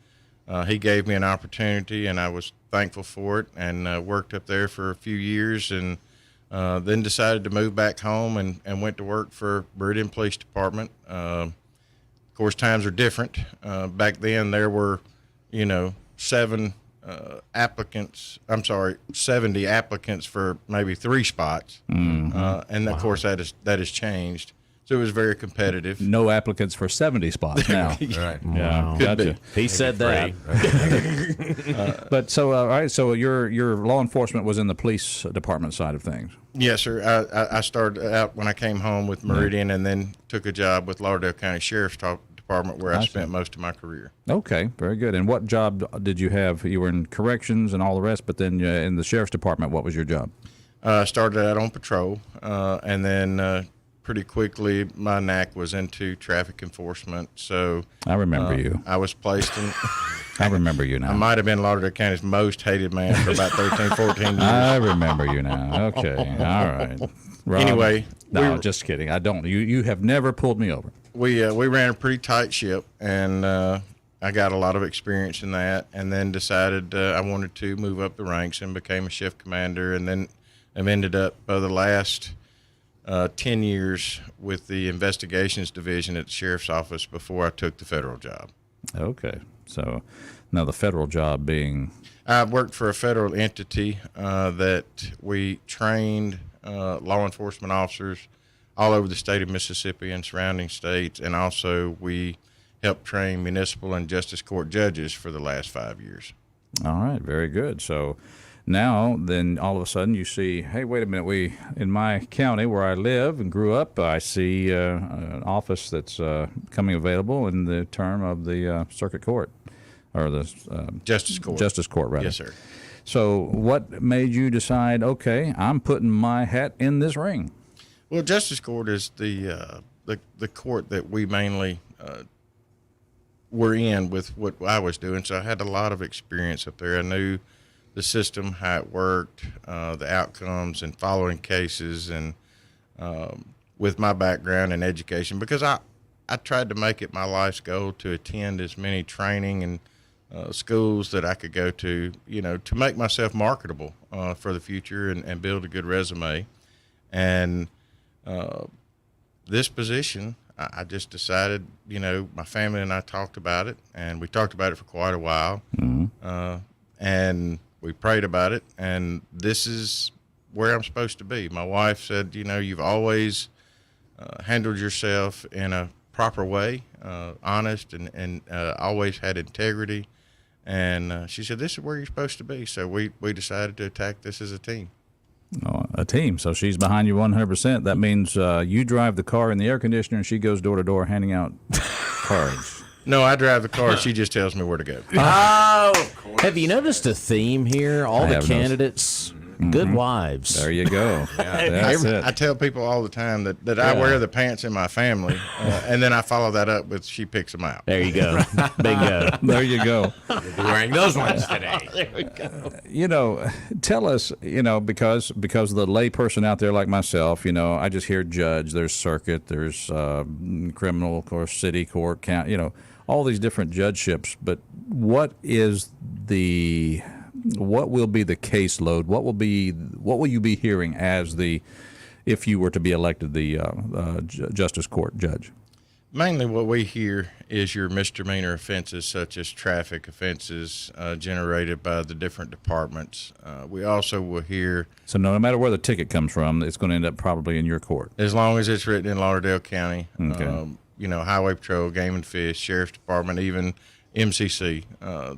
he gave me an opportunity, and I was thankful for it, and worked up there for a few years, and then decided to move back home and went to work for Meridian Police Department. Of course, times are different. Back then, there were, 70 applicants for maybe 3 spots. And, of course, that has changed. So it was very competitive. No applicants for 70 spots now. Right. Yeah, Could gotcha. be. He said that. But so, all right. So your law enforcement was in the police department side of things. Yes, sir. I started out when I came home with Meridian, and then took a job with Lauderdale County Sheriff's Department, where I spent most of my career. Okay, very good. And what job did you have? You were in corrections and all the rest, but then in the sheriff's department, what was your job? I started out on patrol, and then pretty quickly my knack was into traffic enforcement. So I remember you. I was placed in. I remember you now. I might have been Lauderdale County's most hated man for about 13, 14 years. I remember you now. Okay, all right. Rob, Anyway, no, just kidding. I don't. You have never pulled me over. We ran a pretty tight ship, and I got a lot of experience in that, and then decided I wanted to move up the ranks and became a shift commander, and then I've ended up the last 10 years with the investigations division at the sheriff's office before I took the federal job. Okay, so now the federal job being. I worked for a federal entity that we trained law enforcement officers all over the state of Mississippi and surrounding states, and also we helped train municipal and justice court judges for the last 5 years. All right, very good. So now then all of a sudden you see, hey, wait a minute, in my county where I live and grew up, I see an office that's coming available in the term of the circuit court, or the Justice court. Justice court, rather. Yes, sir. So what made you decide, okay, I'm putting my hat in this ring? Well, justice court is the court that we mainly were in with what I was doing. So I had a lot of experience up there. I knew the system, how it worked, the outcomes, and following cases, and with my background in education, because I tried to make it my life's goal to attend as many training and schools that I could go to, to make myself marketable for the future and build a good resume. And this position, I just decided, my family and I talked about it, and we talked about it for quite a while. Mm-hmm. And we prayed about it, and this is where I'm supposed to be. My wife said, you've always handled yourself in a proper way, honest, and always had integrity. And she said, this is where you're supposed to be. So we decided to attack this as a team. Oh, a team. So she's behind you 100%. That means you drive the car in the air conditioner, and she goes door to door handing out cards. No, I drive the car. She just tells me where to go. Oh, of course. Have you noticed a theme here? All the candidates, good wives. There you go. That's it. I tell people all the time that I wear the pants in my family, and then I follow that up with she picks them out. There you go. Bingo. There you go. You'll be wearing those ones today. There we go. Tell us, because the lay person out there like myself, I just hear judge, there's circuit, there's criminal, of course, city court, count, all these different judgeships. But what will be the caseload? What will you be hearing if you were to be elected the justice court judge? Mainly what we hear is your misdemeanor offenses, such as traffic offenses generated by the different departments. We also will hear... So no matter where the ticket comes from, it's going to end up probably in your court. As long as it's written in Lauderdale County. Okay. Highway Patrol, Game and Fish, Sheriff's Department, even MCC,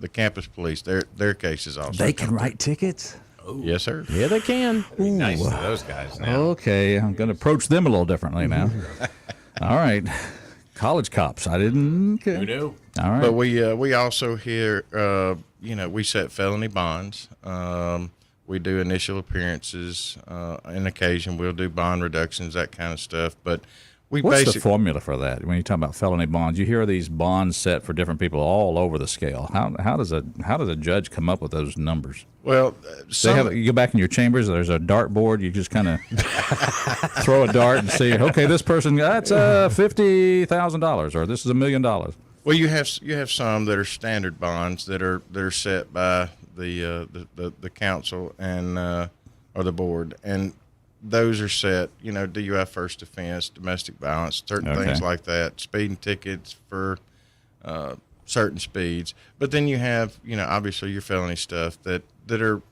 the campus police, their cases also. They can write tickets? Yes, sir. Yeah, they can. Nice to those guys now. Okay, I'm going to approach them a little differently now. All right. College cops. I didn't. Okay. Who knew? All right. But we also hear, we set felony bonds. We do initial appearances. On occasion, we'll do bond reductions, that kind of stuff. But what's the formula for that? When you talk about felony bonds, you hear these bonds set for different people all over the scale. How does a judge come up with those numbers? Well, you go back in your chambers. There's a dart board. You just kind of throw a dart and see. Okay, this person that's $50,000, or this is $1 million. Well, you have some that are standard bonds that are set by the council and or the board, and those are set, DUI first offense, domestic violence, certain things like that, speeding tickets for certain speeds. But then you have, obviously your felony stuff that are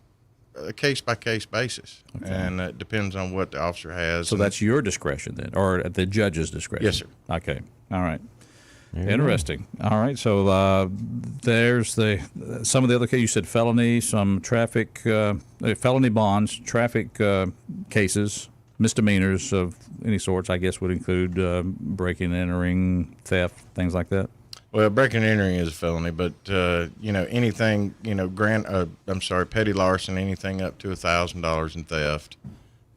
a case-by-case basis, and it depends on what the officer has. So and that's your discretion then, or at the judge's discretion? Yes, sir. Okay. All right. Interesting. All right. So there's some of the other cases. You said felony, some traffic, felony bonds, traffic cases, misdemeanors of any sorts, I guess, would include breaking and entering, theft, things like that. Well, breaking and entering is a felony, but anything, petty larceny, anything up to $1,000 in theft,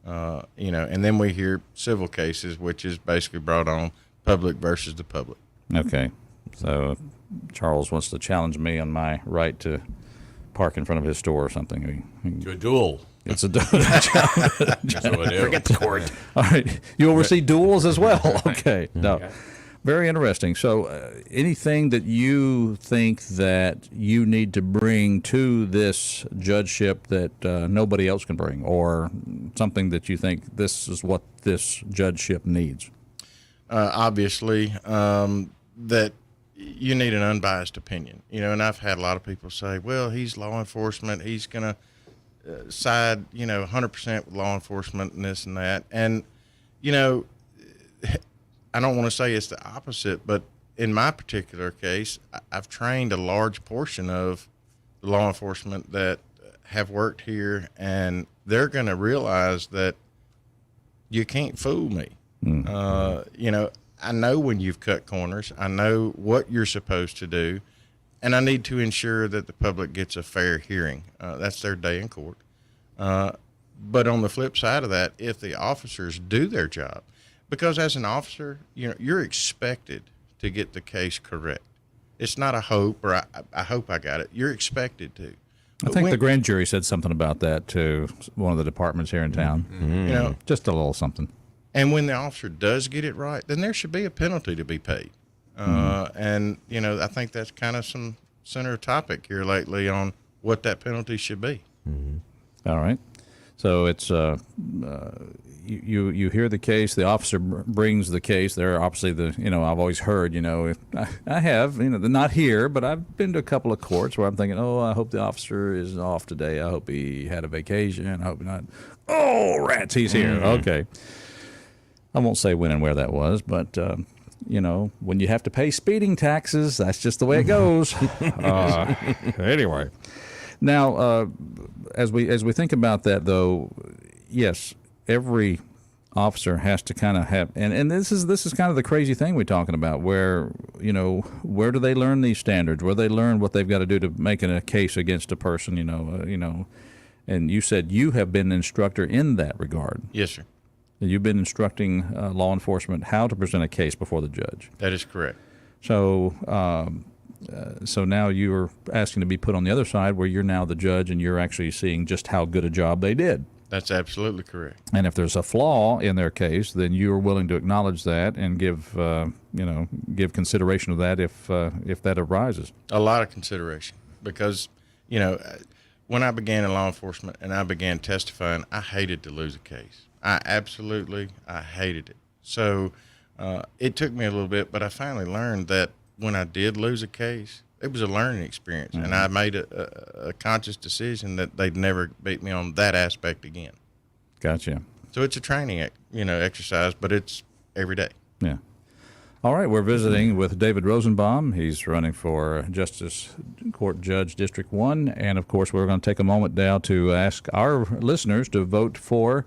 and then we hear civil cases, which is basically brought on public versus the public. Okay. So Charles wants to challenge me on my right to park in front of his store or something. To a duel. It's a duel. That's what I do. Forget the court. All right. You oversee duels as well. Okay. No. Okay. Very interesting. So anything that you think that you need to bring to this judgeship that nobody else can bring, or something that you think this is what this judgeship needs? Obviously, that you need an unbiased opinion, and I've had a lot of people say, well, he's law enforcement, he's going to side, 100% with law enforcement and this and that. And, I don't want to say it's the opposite, but in my particular case, I've trained a large portion of the law enforcement that have worked here, and they're going to realize that you can't fool me. I know when you've cut corners. I know what you're supposed to do, and I need to ensure that the public gets a fair hearing. That's their day in court. But on the flip side of that, if the officers do their job, because as an officer, you're expected to get the case correct. It's not a hope, or I hope I got it. You're expected to. I think the grand jury said something about that to one of the departments here in town. Just a little something. And when the officer does get it right, then there should be a penalty to be paid. And, I think that's kind of some center topic here lately on what that penalty should be. All right. So it's you hear the case, the officer brings the case. There are obviously I've always heard, if I have, they're not here, but I've been to a couple of courts where I'm thinking, I hope the officer is off today. I hope he had a vacation. I hope not. Oh, rats, he's here. Okay. I won't say when and where that was, but, when you have to pay speeding taxes, that's just the way it goes. Anyway. Now, as we think about that, though, yes, every officer has to kind of have, and this is kind of the crazy thing we're talking about, where where do they learn these standards? Where do they learn what they've got to do to make a case against a person? And you said you have been an instructor in that regard. Yes, sir. You've been instructing law enforcement how to present a case before the judge. That is correct. So, so now you're asking to be put on the other side, where you're now the judge and you're actually seeing just how good a job they did. That's absolutely correct. And if there's a flaw in their case, then you are willing to acknowledge that and give consideration of that if that arises. A lot of consideration, because when I began in law enforcement and I began testifying, I hated to lose a case. I hated it. So it took me a little bit, but I finally learned that when I did lose a case, it was a learning experience, and I made a conscious decision that they'd never beat me on that aspect again. Gotcha. So it's a training, exercise, but it's every day. Yeah. All right, we're visiting with David Rosenbaum. He's running for Justice Court Judge District 1, and of course we're going to take a moment now to ask our listeners to vote for,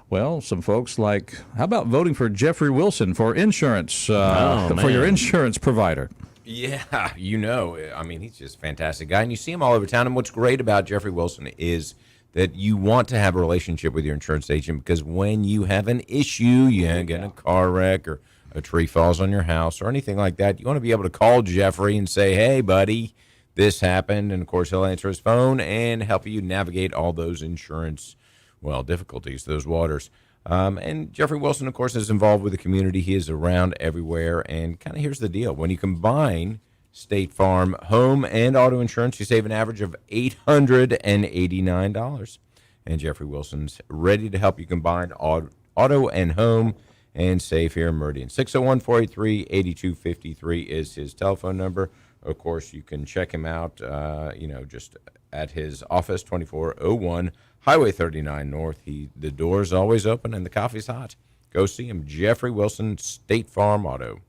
well, some folks like, how about voting for Jeffrey Wilson for insurance, for your insurance provider? Yeah, he's just a fantastic guy, and you see him all over town. And what's great about Jeffrey Wilson is that you want to have a relationship with your insurance agent, because when you have an issue, you get in a car wreck or a tree falls on your house or anything like that, you want to be able to call Jeffrey and say, hey, buddy, this happened. And, of course, he'll answer his phone and help you navigate all those insurance, difficulties, those waters. And Jeffrey Wilson, of course, is involved with the community. He is around everywhere. And kind of here's the deal. When you combine State Farm home and auto insurance, you save an average of $889. And Jeffrey Wilson's ready to help you combine auto and home and save here in Meridian. 601-483-8253 is his telephone number. Of course, you can check him out, just at his office, 2401 Highway 39 North. The door's always open and the coffee's hot. Go see him, Jeffrey Wilson, State Farm Auto.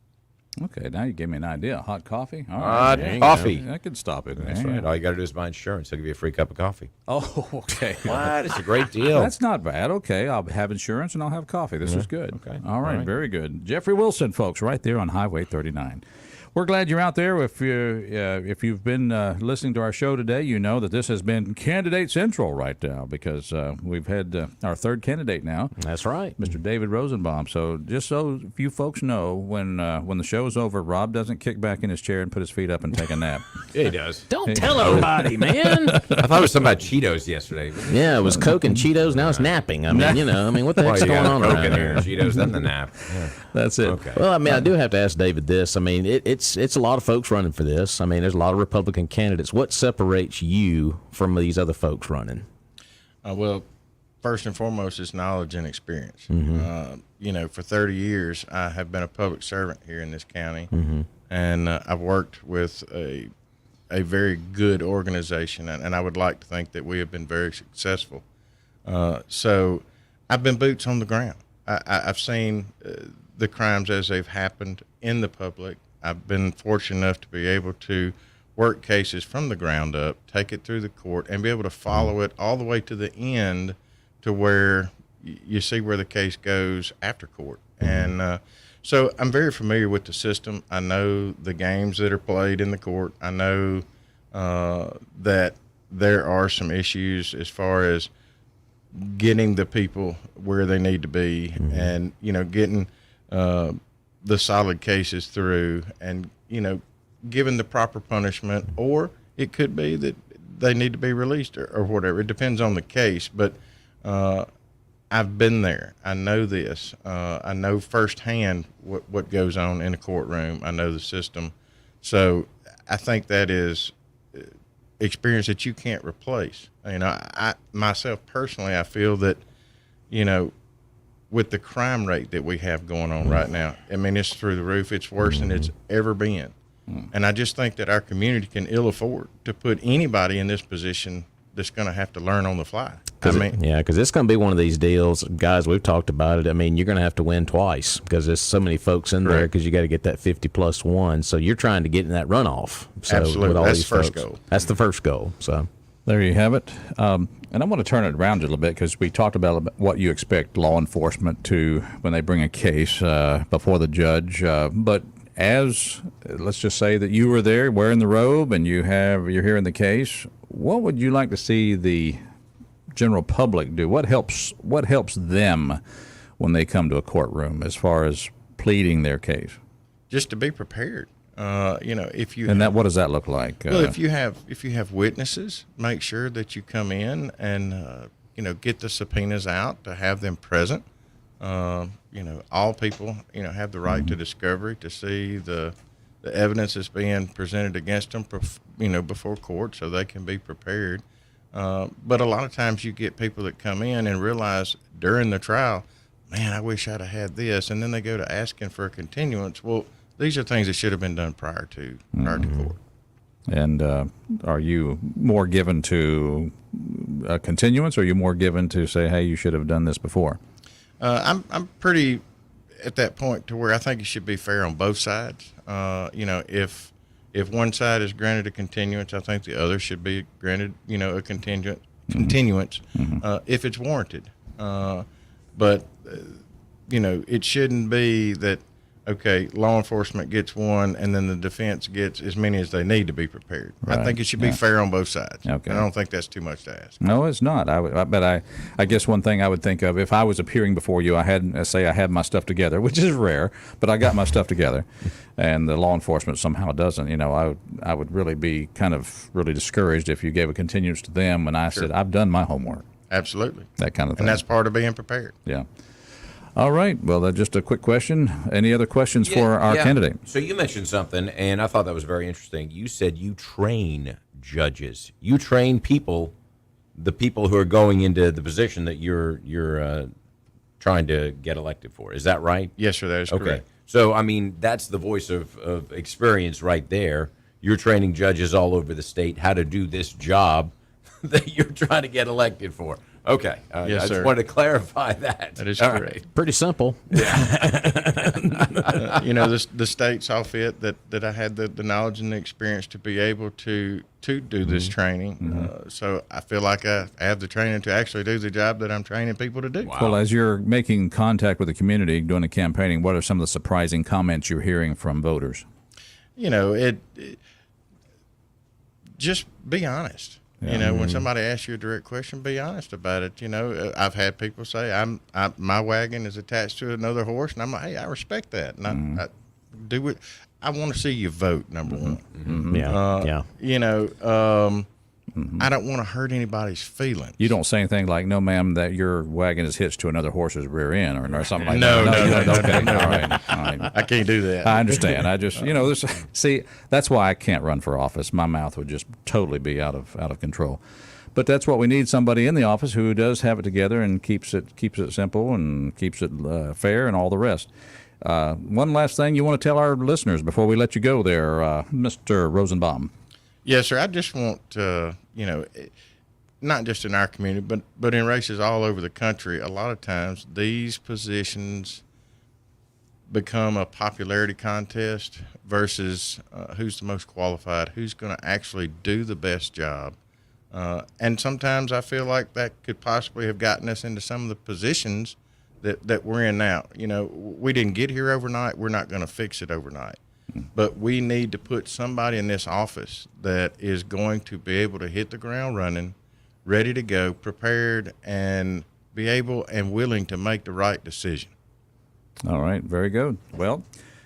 Okay, now you gave me an idea. Hot coffee? All Hot right. coffee. I could stop it. That's right. All you got to do is buy insurance. They'll give you a free cup of coffee. Oh, okay. What? It's a great deal. That's not bad. Okay, I'll have insurance and I'll have coffee. This is good. Okay. All right, All right. very good. Jeffrey Wilson, folks, right there on Highway 39. We're glad you're out there. If you've been listening to our show today, you know that this has been Candidate Central right now because we've had our third candidate now. That's right. Mr. David Rosenbaum. So just so you folks know, when the show's over, Rob doesn't kick back in his chair and put his feet up and take a nap. Yeah, he does. Don't tell everybody, man. I thought it was something about Cheetos yesterday. Yeah, it was Coke and Cheetos. Now it's napping. I mean, what the heck's going on Coke around in there, here? Cheetos, then the nap. Yeah. That's it. Okay. Well, I mean, I do have to ask David this. I mean, it's a lot of folks running for this. I mean, there's a lot of Republican candidates. What separates you from these other folks running? Well, first and foremost is knowledge and experience. For 30 years, I have been a public servant here in this county, and I've worked with a very good organization, and I would like to think that we have been very successful. So I've been boots on the ground. I've seen the crimes as they've happened in the public. I've been fortunate enough to be able to work cases from the ground up, take it through the court, and be able to follow it all the way to the end to where you see where the case goes after court. And so I'm very familiar with the system. I know the games that are played in the court. I know that there are some issues as far as getting the people where they need to be and, getting the solid cases through and, given the proper punishment, or it could be that they need to be released or whatever. It depends on the case, but I've been there. I know this. I know firsthand what goes on in a courtroom. I know the system. So I think that is experience that you can't replace. I myself personally, I feel that, with the crime rate that we have going on right now, I mean, it's through the roof. It's worse than it's ever been. And I just think that our community can ill afford to put anybody in this position that's going to have to learn on the fly. Because it's going to be one of these deals, guys. We've talked about it. I mean, you're going to have to win twice because there's so many folks in there. Because you got to get that 50+1. So you're trying to get in that runoff. So absolutely, with all that's these the first folks, goal. That's the first goal. So there you have it. And I want to turn it around a little bit because we talked about what you expect law enforcement to when they bring a case before the judge. But as let's just say that you were there wearing the robe and you're hearing the case, what would you like to see the general public do? What helps them when they come to a courtroom as far as pleading their case? Just to be prepared. If you what does that look like? Well, if you have witnesses, make sure that you come in and get the subpoenas out to have them present. All people have the right to discovery, to see the evidence that's being presented against them, before court, so they can be prepared. But a lot of times you get people that come in and realize during the trial, man, I wish I'd have had this, and then they go to asking for a continuance. Well, these are things that should have been done prior to court. And are you more given to a continuance, or are you more given to say, hey, you should have done this before? I'm pretty at that point to where I think it should be fair on both sides. If one side is granted a continuance, I think the other should be granted, a continuance if it's warranted. But it shouldn't be that, okay, law enforcement gets one and then the defense gets as many as they need to be prepared. Right. I think it should be fair on both sides. Okay. And I don't think that's too much to ask. No, it's not. But I guess one thing I would think of, if I was appearing before you, I had my stuff together, which is rare, but I got my stuff together, and the law enforcement somehow doesn't. I would really be kind of really discouraged if you gave a continuance to them when I said, I've done my homework. Absolutely. That kind of thing. And that's part of being prepared. Yeah. All right. Well, just a quick question. Any other questions for our candidate? So you mentioned something, and I thought that was very interesting. You said you train judges. You train the people who are going into the position that you're trying to get elected for. Is that right? Yes, sir. That is correct. Okay. So, I mean, that's the voice of experience right there. You're training judges all over the state how to do this job that you're trying to get elected for. Okay. Yes, I sir. just wanted to clarify that. That is All correct. right. Pretty simple. The state saw fit that I had the knowledge and the experience to be able to do this training. So I feel like I have the training to actually do the job that I'm training people to do. Well, as you're making contact with the community, doing the campaigning, what are some of the surprising comments you're hearing from voters? Just be honest. When somebody asks you a direct question, be honest about it. I've had people say, my wagon is attached to another horse, and I'm like, hey, I respect that, and I do it. I want to see you vote. Number one. Yeah. I don't want to hurt anybody's feelings. You don't say anything like, "No, ma'am, that your wagon is hitched to another horse's rear end," or something like No, that. no, you don't. Okay, all right. I can't do that. I understand. I just, see, that's why I can't run for office. My mouth would just totally be out of control. But that's what we need, somebody in the office who does have it together and keeps it simple and keeps it fair and all the rest. One last thing you want to tell our listeners before we let you go there, Mr. Rosenbaum. Yes, sir. I just want, not just in our community, but in races all over the country, a lot of times these positions become a popularity contest versus who's the most qualified, who's going to actually do the best job. And sometimes I feel like that could possibly have gotten us into some of the positions that we're in now. We didn't get here overnight. We're not going to fix it overnight. But we need to put somebody in this office that is going to be able to hit the ground running, ready to go, prepared, and be able and willing to make the right decision. All right, very good. Well,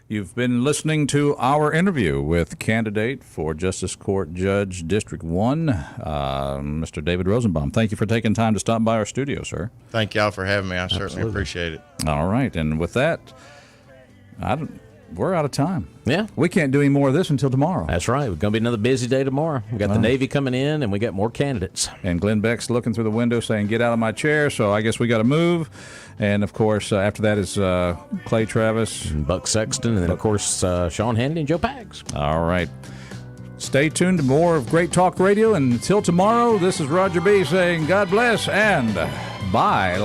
you've been listening to our interview with candidate for Justice Court Judge District 1, Mr. David Rosenbaum. Thank you for taking time to stop by our studio, sir. Thank y'all for having me. I certainly appreciate it. All right, and with that, we're out of time. Yeah. We can't do any more of this until tomorrow. That's right. It's going to be another busy day tomorrow. We got the Navy coming in, and we got more candidates. And Glenn Beck's looking through the window saying, "Get out of my chair," so I guess we got to move. And, of course, after that is Clay Travis. And Buck Sexton, and then, of course, Sean Handy and Joe Pags. All right. Stay tuned to more of Great Talk Radio. And until tomorrow, this is Roger B. saying God bless and bye.